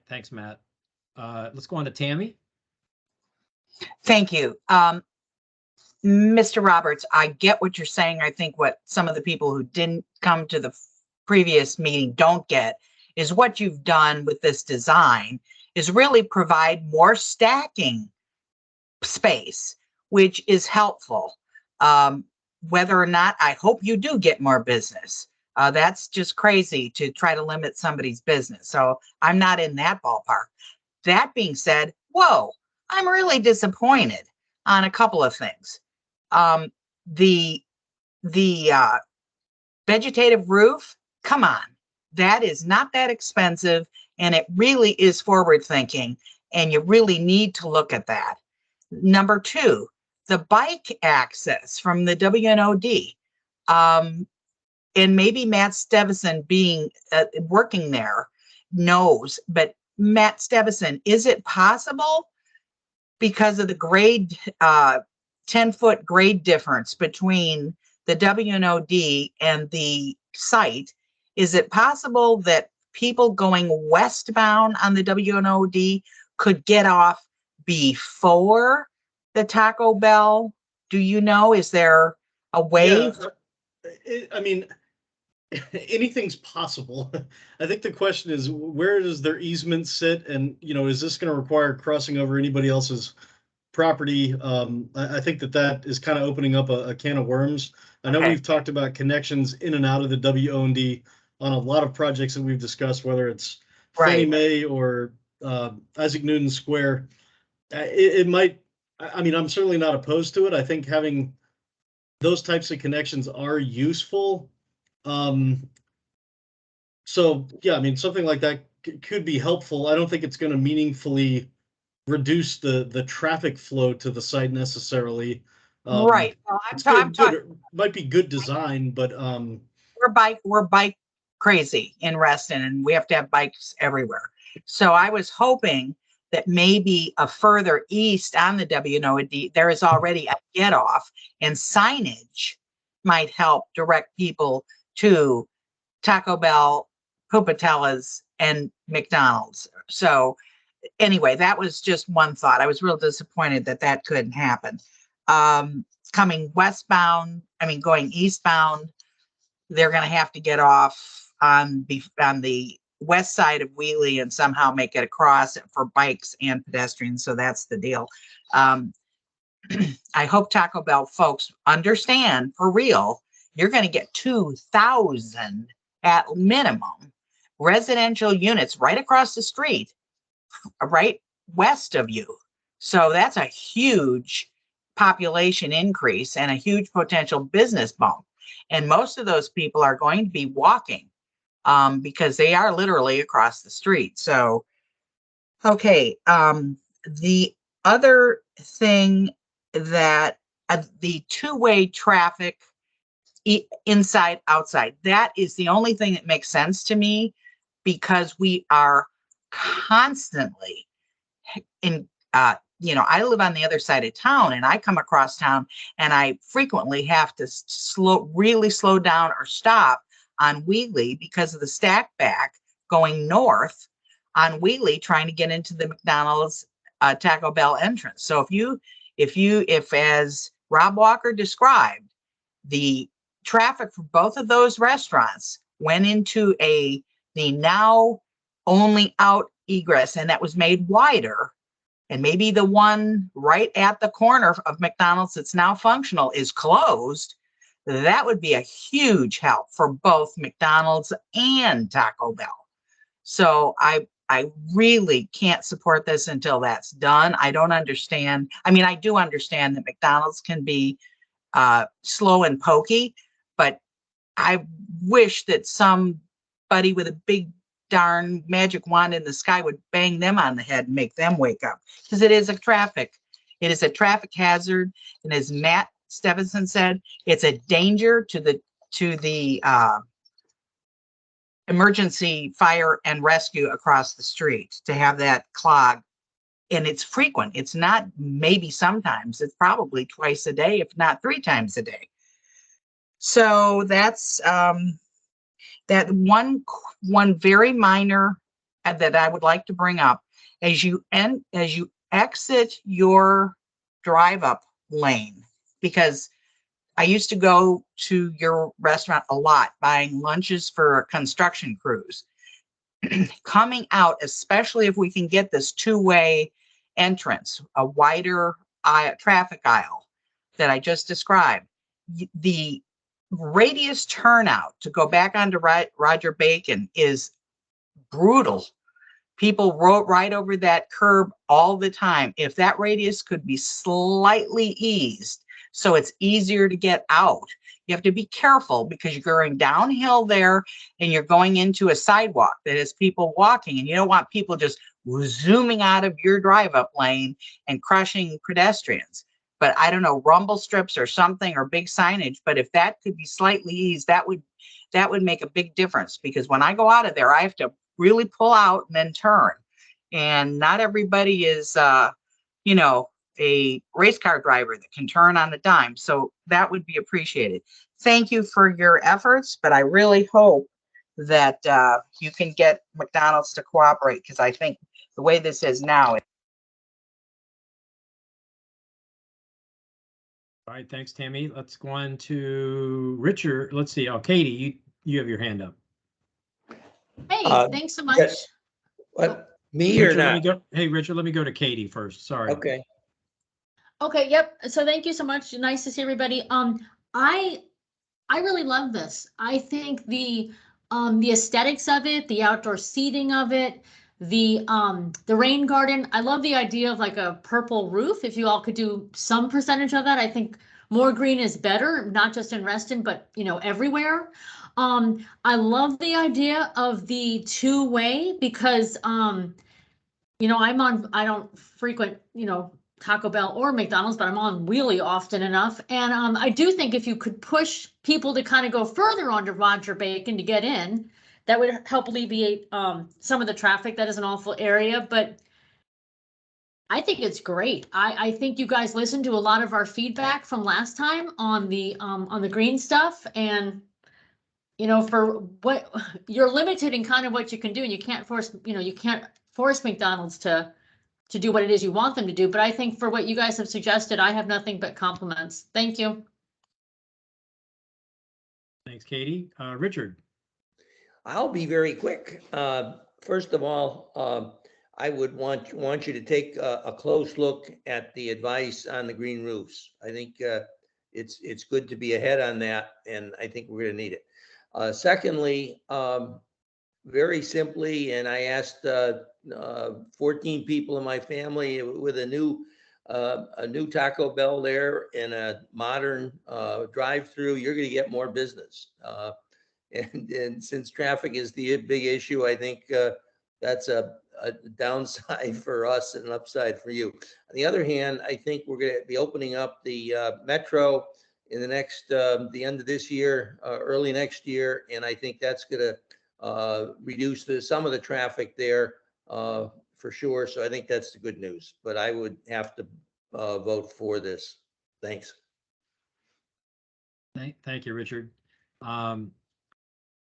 Thanks, Matt. Let's go on to Tammy. Thank you. Mr. Roberts, I get what you're saying. I think what some of the people who didn't come to the previous meeting don't get is what you've done with this design is really provide more stacking space, which is helpful. Whether or not, I hope you do get more business. That's just crazy to try to limit somebody's business. So I'm not in that ballpark. That being said, whoa, I'm really disappointed on a couple of things. The vegetative roof, come on, that is not that expensive, and it really is forward thinking, and you really need to look at that. Number two, the bike access from the WNOD, and maybe Matt Stevison being working there knows, but Matt Stevison, is it possible because of the grade 10-foot grade difference between the WNOD and the site, is it possible that people going westbound on the WNOD could get off before the Taco Bell? Do you know, is there a way? Yeah, anything's possible. I think the question is, where does their easement sit? And, is this going to require crossing over anybody else's property? I think that is kind of opening up a can of worms. I know we've talked about connections in and out of the WOND on a lot of projects that we've discussed, whether it's Fannie Mae or Isaac Newton Square. It might, I'm certainly not opposed to it. I think having those types of connections are useful. So yeah, something like that could be helpful. I don't think it's going to meaningfully reduce the traffic flow to the site necessarily. Right. Well, I'm talking. It might be good design, but we're bike crazy in Reston, and we have to have bikes everywhere. So I was hoping that maybe a further east on the WNOD, there is already a get off, and signage might help direct people to Taco Bell, Pupatella's, and McDonald's. So anyway, that was just one thought. I was real disappointed that couldn't happen. Coming westbound, going eastbound, they're going to have to get off on the west side of Wheelie and somehow make it across for bikes and pedestrians. So that's the deal. I hope Taco Bell folks understand for real, you're going to get 2,000 at minimum residential units right across the street, right west of you. So that's a huge population increase and a huge potential business bump. And most of those people are going to be walking because they are literally across the street. So, okay. The other thing that the two-way traffic inside, outside, that is the only thing that makes sense to me, because we are constantly in, I live on the other side of town and I come across town and I frequently have to really slow down or stop on Wheelie because of the stack back going north on Wheelie trying to get into the McDonald's Taco Bell entrance. So if as Rob Walker described, the traffic for both of those restaurants went into the now only out egress, and that was made wider, and maybe the one right at the corner of McDonald's that's now functional is closed, that would be a huge help for both McDonald's and Taco Bell. So I really can't support this until that's done. I don't understand. I mean, I do understand that McDonald's can be slow and pokey, but I wish that somebody with a big darn magic wand in the sky would bang them on the head and make them wake up, because it is a traffic hazard. And as Matt Stevenson said, it's a danger to the emergency fire and rescue across the street to have that clog. And it's frequent. It's not maybe sometimes, it's probably twice a day, if not 3 times a day. So that's that one very minor that I would like to bring up. As you exit your drive up lane, because I used to go to your restaurant a lot buying lunches for construction crews. Coming out, especially if we can get this two-way entrance, a wider traffic aisle that I just described, the radius turnout to go back onto Roger Bacon is brutal. People roll right over that curb all the time. If that radius could be slightly eased so it's easier to get out, you have to be careful because you're going downhill there and you're going into a sidewalk that has people walking, and you don't want people just zooming out of your drive-up lane and crushing pedestrians. But I don't know, rumble strips or something, or big signage. But if that could be slightly eased, that would make a big difference, because when I go out of there, I have to really pull out and then turn. And not everybody is, a race car driver that can turn on the dime. So that would be appreciated. Thank you for your efforts, but I really hope that you can get McDonald's to cooperate, because I think the way this is now. All right, thanks, Tammy. Let's go on to Richard. Let's see. Oh, Katie, you have your hand up. Hey, thanks so much. Yes. What, me or Richard, not? let me go. Hey, Richard, let me go to Katie first. Sorry. Okay. Okay, yep. So thank you so much. Nice to see everybody. I really love this. I think the aesthetics of it, the outdoor seating of it, the rain garden. I love the idea of like a purple roof. If you all could do some percentage of that, I think more green is better, not just in Reston, but everywhere. I love the idea of the two-way, because I don't frequent, Taco Bell or McDonald's, but I'm on Wheelie often enough. And I do think if you could push people to kind of go further onto Roger Bacon to get in, that would help alleviate some of the traffic. That is an awful area, but I think it's great. I think you guys listened to a lot of our feedback from last time on the green stuff, and for what you're limited in kind of what you can do, and you can't force McDonald's to do what it is you want them to do. But I think for what you guys have suggested, I have nothing but compliments. Thank you. Thanks, Katie. Richard. I'll be very quick. First of all, I would want you to take a close look at the advice on the green roofs. I think it's good to be ahead on that, and I think we're going to need it. Secondly, very simply, and I asked 14 people in my family with a new Taco Bell there and a modern drive-through, you're going to get more business. And since traffic is the big issue, I think that's a downside for us and an upside for you. On the other hand, I think we're going to be opening up the metro in the next, the end of this year, early next year, and I think that's going to reduce some of the traffic there for sure. So I think that's the good news. But I would have to vote for this. Thanks. Thank you, Richard.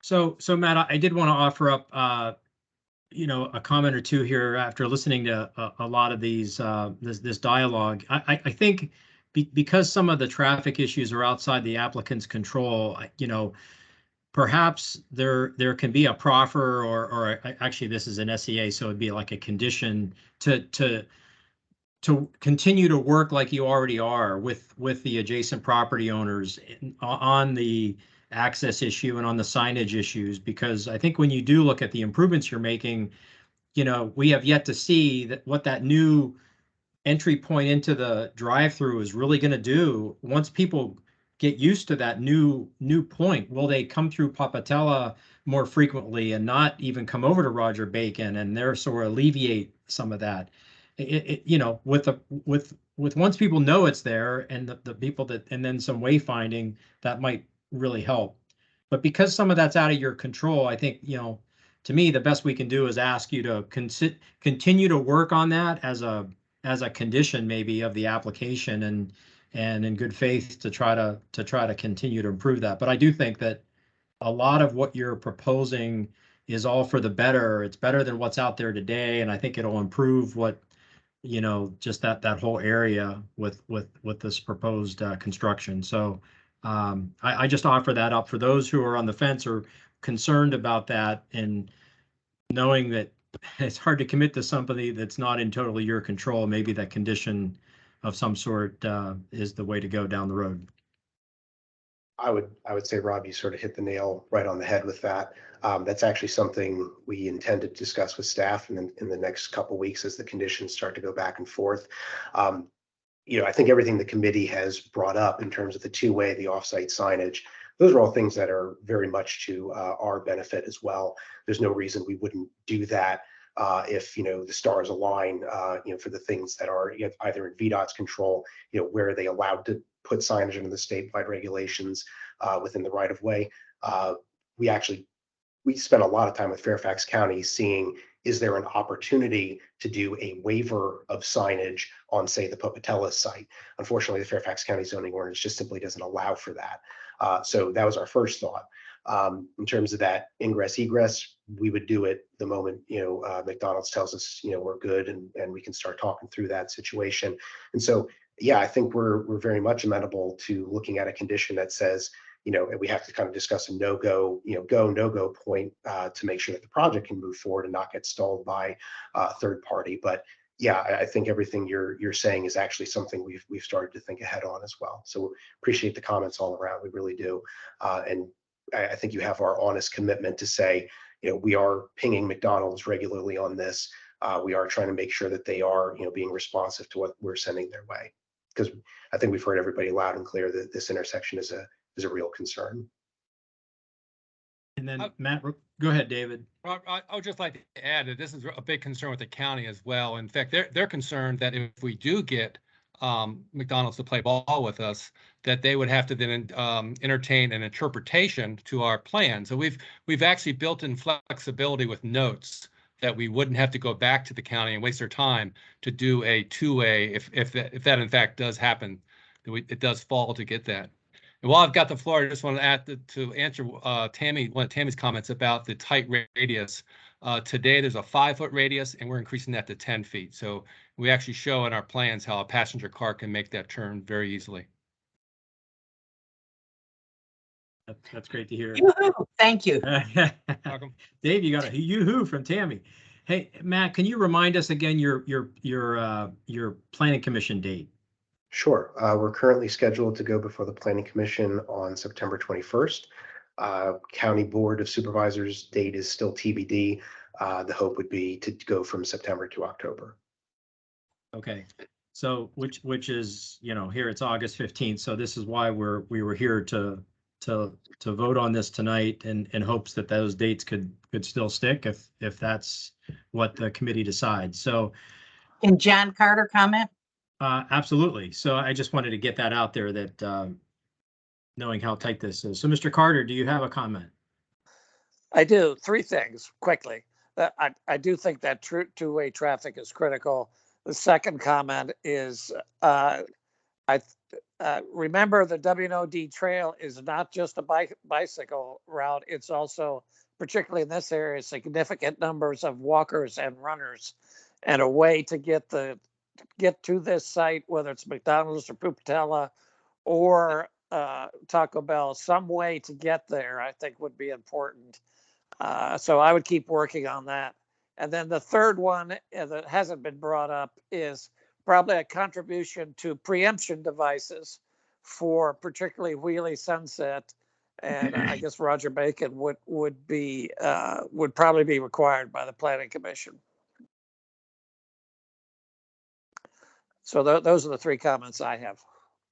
So Matt, I did want to offer up, a comment or two here after listening to a lot of these this dialogue. I think because some of the traffic issues are outside the applicant's control, perhaps there can be a proffer or actually this is an SEA, so it'd be like a condition to continue to work like you already are with the adjacent property owners on the access issue and on the signage issues, because I think when you do look at the improvements you're making, we have yet to see what that new entry point into the drive-through is really going to do. Once people get used to that new point, will they come through Papatella more frequently and not even come over to Roger Bacon, and therefore alleviate some of that? With once people know it's there and the people and then some wayfinding, that might really help. But because some of that's out of your control, I think, to me, the best we can do is ask you to continue to work on that as a condition maybe of the application, and in good faith to try to continue to improve that. But I do think that a lot of what you're proposing is all for the better. It's better than what's out there today, and I think it'll improve what just that whole area with this proposed construction. So I just offer that up for those who are on the fence or concerned about that, and knowing that it's hard to commit to somebody that's not in totally your control. Maybe that condition of some sort is the way to go down the road. I would say, Rob, you sort of hit the nail right on the head with that. That's actually something we intend to discuss with staff in the next couple of weeks as the conditions start to go back and forth. I think everything the committee has brought up in terms of the two-way, the offsite signage, those are all things that are very much to our benefit as well. There's no reason we wouldn't do that if the stars align. For the things that are either in VDOT's control, where are they allowed to put signage under the statewide regulations within the right of way. We spent a lot of time with Fairfax County seeing, is there an opportunity to do a waiver of signage on, say, the Popatella site? Unfortunately, the Fairfax County zoning ordinance just simply doesn't allow for that. So that was our first thought. In terms of that ingress egress, we would do it the moment McDonald's tells us we're good and we can start talking through that situation. And so yeah, I think we're very much amenable to looking at a condition that says we have to kind of discuss a no-go point to make sure that the project can move forward and not get stalled by a third party. But yeah, I think everything you're saying is actually something we've started to think ahead on as well. So appreciate the comments all around. We really do. And I think you have our honest commitment to say, we are pinging McDonald's regularly on this. We are trying to make sure that they are, being responsive to what we're sending their way. Because I think we've heard everybody loud and clear that this intersection is a real concern. And then Matt, go ahead, David. I would just like to add that this is a big concern with the county as well. In fact, they're concerned that if we do get McDonald's to play ball with us, that they would have to then entertain an interpretation to our plan. So we've actually built in flexibility with notes that we wouldn't have to go back to the county and waste their time to do a two-way if that in fact does happen. It does fall to get that. And while I've got the floor, I just want to add to answer one of Tammy's comments about the tight radius. Today, there's a 5-foot radius, and we're increasing that to 10 feet. So we actually show in our plans how a passenger car can make that turn very easily. That's great to hear. Yoo-hoo. Thank you. Welcome. Dave, you got a yoo-hoo from Tammy. Hey, Matt, can you remind us again your planning commission date? Sure. We're currently scheduled to go before the Planning Commission on September 21st. County Board of Supervisors date is still TBD. The hope would be to go from September to October. Okay, so which is, here it's August 15th. So this is why we were here to vote on this tonight in hopes that those dates could still stick if that's what the committee decides. So Can John Carter comment? absolutely. So I just wanted to get that out there that knowing how tight this is. So Mr. Carter, do you have a comment? I do. Three things quickly. I do think that two-way traffic is critical. The second comment is remember the Wnod trail is not just a bicycle route. It's also, particularly in this area, significant numbers of walkers and runners, and a way to get to this site, whether it's McDonald's or Pupatella or Taco Bell, some way to get there, I think would be important. So I would keep working on that. And then the third one that hasn't been brought up is probably a contribution to preemption devices for particularly Wheelie Sunset. And I guess Roger Bacon would probably be required by the Planning Commission. So those are the three comments I have.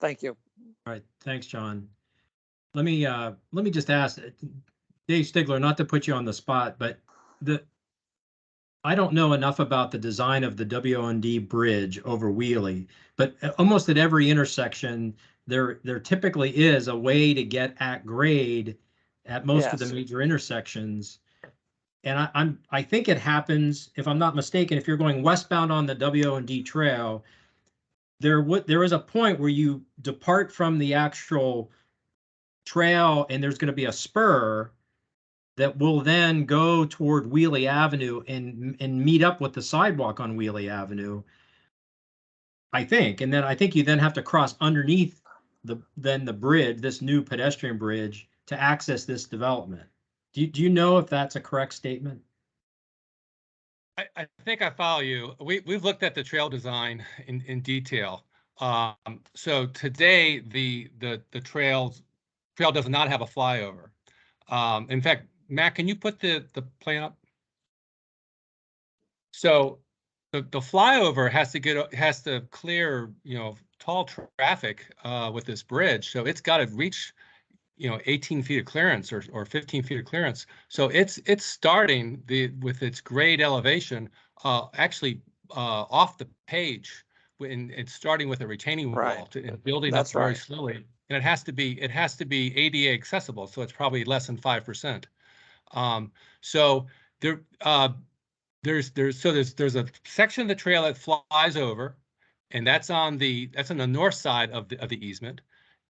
Thank you. All right, thanks, John. Let me just ask Dave Stigler, not to put you on the spot, but I don't know enough about the design of the Wnod bridge over Wheelie, but almost at every intersection, there typically is a way to get at grade at most of the major intersections. And I think it happens, if I'm not mistaken, if you're going westbound on the Wnod trail, there is a point where you depart from the actual trail and there's going to be a spur that will then go toward Wheelie Avenue and meet up with the sidewalk on Wheelie Avenue, I think. And then I think you then have to cross underneath the bridge, this new pedestrian bridge, to access this development. Do you know if that's a correct statement? I think I follow you. We've looked at the trail design in detail. So today the trail does not have a flyover. In fact, Matt, can you put the plan up? So the flyover has to clear, tall traffic with this bridge. So it's got to reach, 18 feet of clearance or 15 feet of clearance. So it's starting with its grade elevation actually off the page, and it's starting with a retaining wall and building up very slowly. And it has to be ADA accessible, so it's probably less than 5%. So there's a section of the trail that flies over, and that's on the north side of the easement.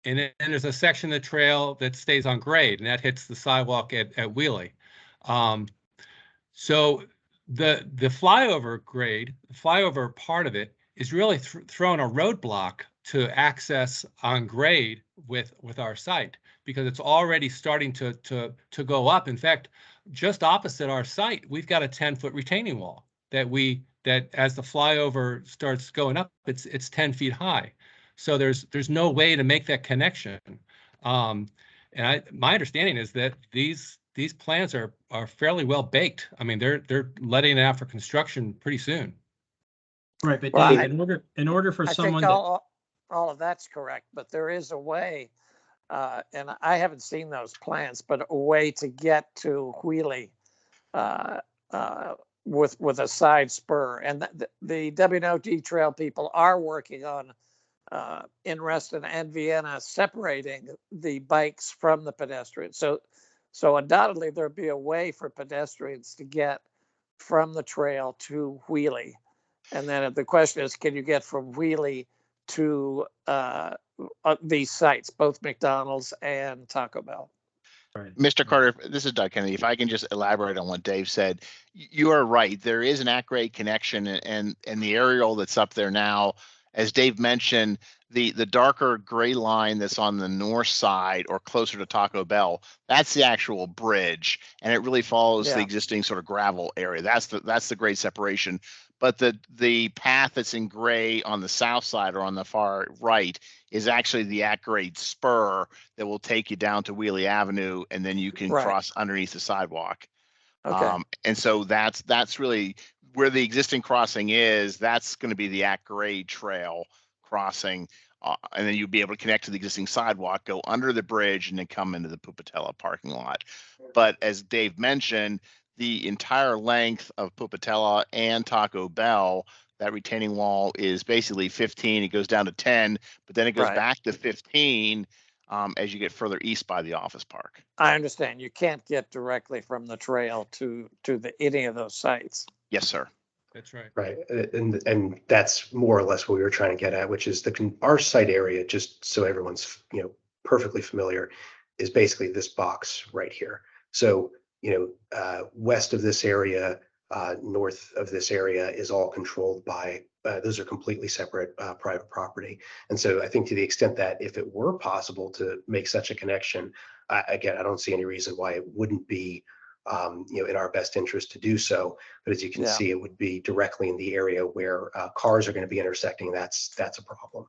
And then there's a section of the trail that stays on grade, and that hits the sidewalk at Wheelie. So the flyover part of it is really throwing a roadblock to access on grade with our site, because it's already starting to go up. In fact, just opposite our site, we've got a 10-foot retaining wall that as the flyover starts going up, it's 10 feet high. So there's no way to make that connection. And my understanding is that these plans are fairly well baked. I mean, they're letting it out for construction pretty soon. Right, but Dave, in order for someone, all of that's correct, but there is a way, and I haven't seen those plans, but a way to get to Wheelie with a side spur. And the Wnod trail people are working on in Reston and Vienna separating the bikes from the pedestrians. So undoubtedly there'll be a way for pedestrians to get from the trail to Wheelie. And then the question is, can you get from Wheelie to these sites, both McDonald's and Taco Bell? Right. Mr. Carter, this is Doug Kennedy. If I can just elaborate on what Dave said, you are right. There is an at-grade connection, and the aerial that's up there now as Dave mentioned, the darker gray line that's on the north side or closer to Taco Bell, that's the actual bridge, and it really follows the Yeah. existing sort of gravel area. That's the grade separation. But the path that's in gray on the south side or on the far right is actually the at-grade spur that will take you down to Wheelie Avenue, and then you can Right. cross underneath the sidewalk. Okay. And so that's really where the existing crossing is. That's going to be the at-grade trail crossing, and then you'll be able to connect to the existing sidewalk, go under the bridge, and then come into the Pupatella parking lot. But as Dave mentioned, the entire length of Pupatella and Taco Bell, that retaining wall is basically 15. It goes down to 10, but then it goes Right. back to 15 as you get further east by the office park. I understand. You can't get directly from the trail to any of those sites. Yes, sir. That's right. Right, and that's more or less what we were trying to get at, which is our site area, just so everyone's, perfectly familiar, is basically this box right here. So, west of this area, north of this area is all controlled by, those are completely separate private property. And so I think to the extent that if it were possible to make such a connection, again, I don't see any reason why it wouldn't be in our best interest to do so. But as you can Yeah. see, it would be directly in the area where cars are going to be intersecting. That's a problem.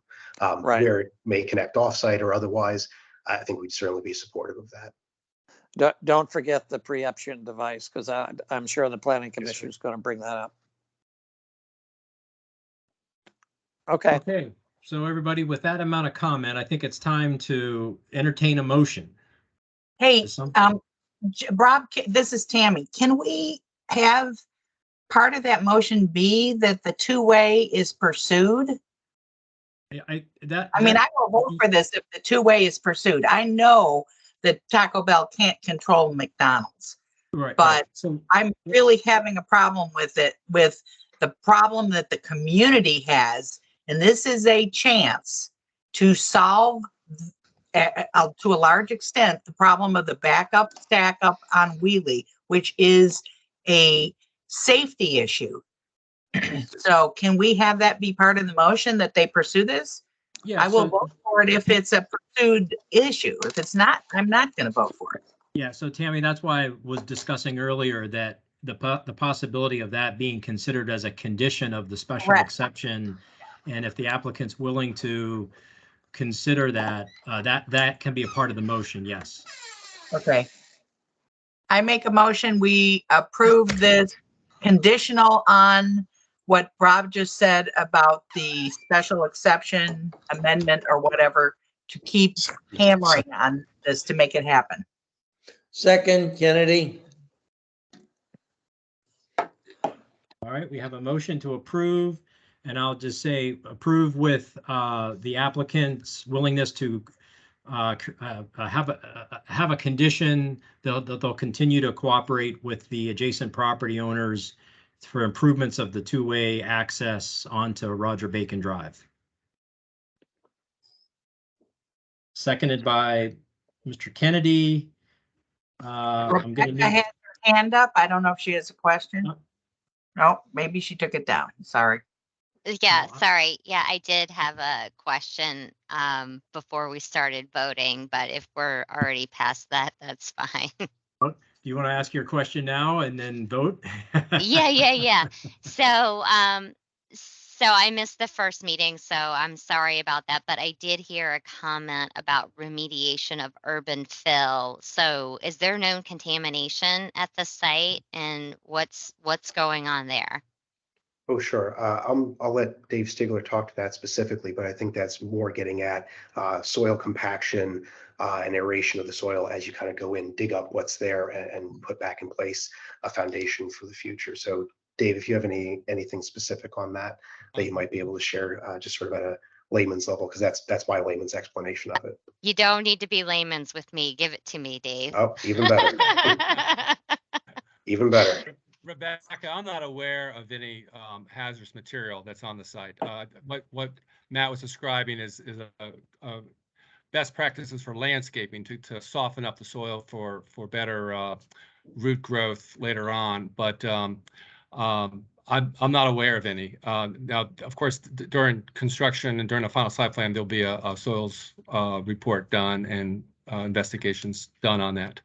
Right. Where it may connect offsite or otherwise, I think we'd certainly be supportive of that. Don't forget the pre-emption device, because I'm sure the planning Yes, commission sir. is going to bring that up. Okay. Okay, so everybody, with that amount of comment, I think it's time to entertain a motion. Hey, Is some- Rob, this is Tammy. Can we have part of that motion be that the two-way is pursued? I mean, I will vote for this if the two-way is pursued. I know that Taco Bell can't control McDonald's, right, but right. So I'm really having a problem with it, with the problem that the community has. And this is a chance to solve, to a large extent, the problem of the backup, stack up on Wheelie, which is a safety issue. So can we have that be part of the motion, that they pursue this? yeah, I will so- vote for it if it's a pursued issue. If it's not, I'm not going to vote for it. Yeah, so Tammy, that's why I was discussing earlier that the possibility of that being considered as a condition of the special Correct. exception, and if the applicant's willing to consider that, that can be a part of the motion, yes. Okay. I make a motion, we approve this conditional on what Rob just said about the special exception amendment or whatever, to keep hammering on this to make it happen. Second, Kennedy. All right, we have a motion to approve, and I'll just say approve with the applicant's willingness to have a condition. They'll continue to cooperate with the adjacent property owners for improvements of the two-way access onto Roger Bacon Drive. Seconded by Mr. Kennedy. I'm gonna Rebecca need, has her hand up. I don't know if she has a question. No. No, maybe she took it down. Sorry. Yeah, No, sorry. Yeah, I did have a question before we started voting, but if we're already past that, that's fine. do you want to ask your question now and then vote? Yeah. So I missed the first meeting, so I'm sorry about that, but I did hear a comment about remediation of urban fill. So is there known contamination at the site, and what's going on there? Oh, sure. I'll let Dave Stigler talk to that specifically, but I think that's more getting at soil compaction and aeration of the soil as you kind of go in, dig up what's there and put back in place a foundation for the future. So Dave, if you have anything specific on that you might be able to share just sort of at a layman's level, because that's my layman's explanation of it. You don't need to be layman's with me. Give it to me, Dave. Oh, even better. Even better. Rebecca, I'm not aware of any hazardous material that's on the site. What Matt was describing is a best practices for landscaping to soften up the soil for better root growth later on. But I'm not aware of any. Now, of course, during construction and during the final site plan, there'll be a soils report done and investigations done on that.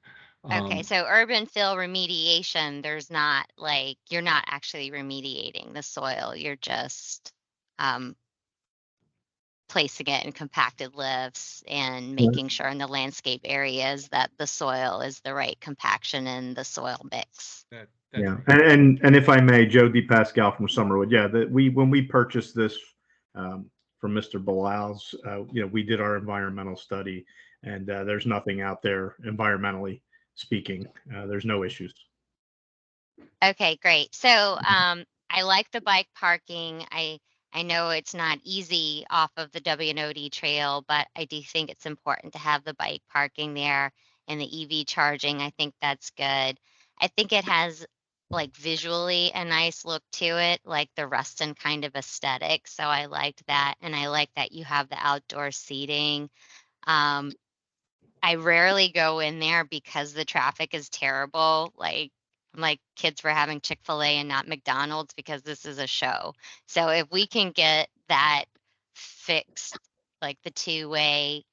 Okay, so urban fill remediation, there's not like, you're not actually remediating the soil, you're just placing it in compacted lifts and making sure in the landscape areas that the soil is the right compaction in the soil mix. Yeah, and if I may, Joe DePascal from Summerwood. Yeah, that when we purchased this from Mr. Bilal's, we did our environmental study, and there's nothing out there environmentally speaking. There's no issues. Okay, great. So I like the bike parking. I know it's not easy off of the Wnod trail, but I do think it's important to have the bike parking there and the EV charging. I think that's good. I think it has like visually a nice look to it, like the Reston kind of aesthetic. So I liked that. And I like that you have the outdoor seating. I rarely go in there because the traffic is terrible. Like kids were having Chick-fil-A and not McDonald's because this is a show. So if we can get that fixed, like the two-way,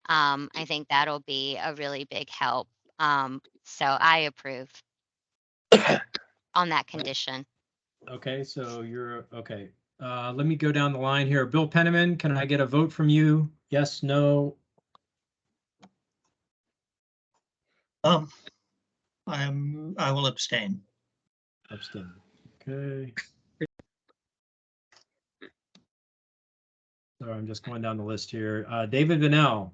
I think that'll be a really big help. So I approve on that condition. Okay, so you're okay. Let me go down the line here. Bill Penniman, can I get a vote from you? Yes, no? I will abstain. Abstain. Okay. So I'm just going down the list here. David Vanel.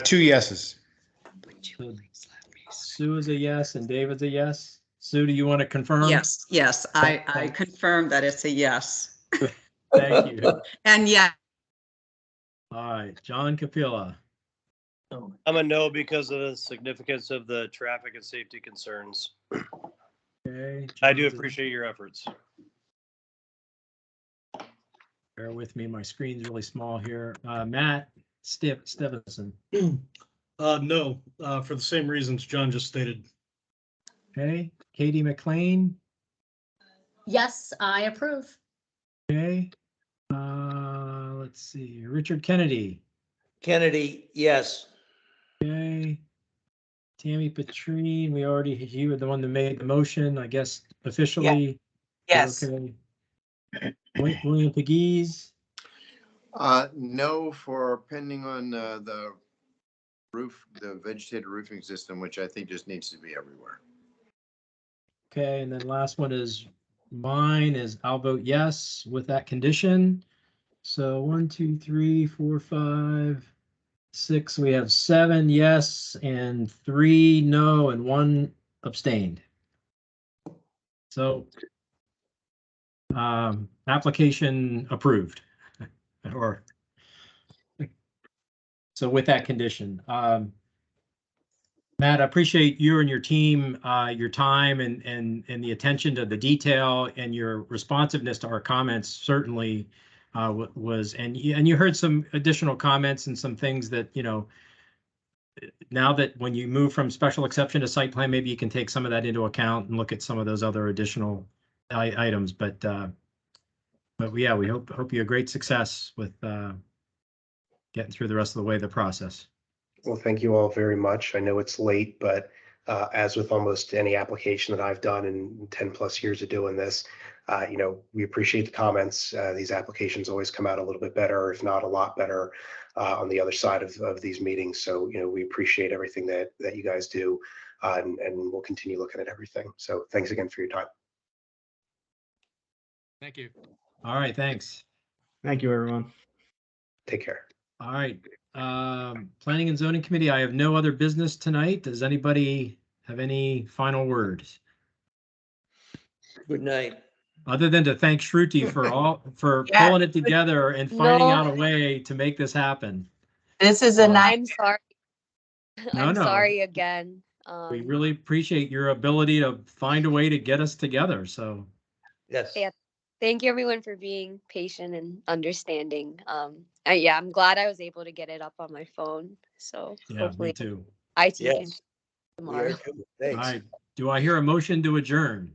2 yeses. Sue is a yes and David's a yes. Sue, do you want to confirm? Yes, yes, I confirm that it's a yes. Thank you. And yeah. All right, John Capilla. I'm a no because of the significance of the traffic and safety concerns. Okay. I do appreciate your efforts. Bear with me, my screen's really small here. Matt Stevenson. No, for the same reasons John just stated. Okay. Katie McLean. Yes, I approve. Okay. Let's see. Richard Kennedy. Kennedy, yes. Okay. Tammy Petrine, you were the one that made the motion, I guess, officially. Yeah. Yes. Okay. William Pegues. No, for pending on the roof, the vegetated roofing system, which I think just needs to be everywhere. Okay, and then last one is mine is I'll vote yes with that condition. So 1, 2, 3, 4, 5, 6. We have 7 yes and 3 no and 1 abstained. So application approved. Or so with that condition. Matt, I appreciate you and your team, your time and the attention to the detail and your responsiveness to our comments certainly was, and you heard some additional comments and some things that, now that when you move from special exception to site plan, maybe you can take some of that into account and look at some of those other additional items. But yeah, we hope you have great success with getting through the rest of the way of the process. Well, thank you all very much. I know it's late, but as with almost any application that I've done in 10 plus years of doing this, we appreciate the comments. These applications always come out a little bit better, if not a lot better, on the other side of these meetings. So, we appreciate everything that you guys do, and we'll continue looking at everything. So thanks again for your time. Thank you. All right, thanks. Thank you, everyone. Take care. All right. Planning and Zoning Committee, I have no other business tonight. Does anybody have any final words? Good night. Other than to thank Shruti for pulling it together and finding out a way to make this happen. This is a nice. I'm sorry. I'm sorry again. We really appreciate your ability to find a way to get us together. So yes. Yeah. Thank you everyone for being patient and understanding. Yeah, I'm glad I was able to get it up on my phone. So yeah, hopefully me too. IT can tomorrow. Thanks. All right. Do I hear a motion to adjourn?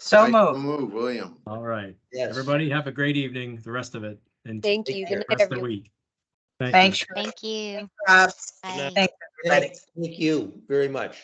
So I so moved. move, William. All right. Yes. Everybody have a great evening, the rest of it, and Thank Take you. care. Good night, rest of the everyone. week. Thank you. Thanks, Thank you. Rob. Bye. Thanks, everybody. Thank you very much.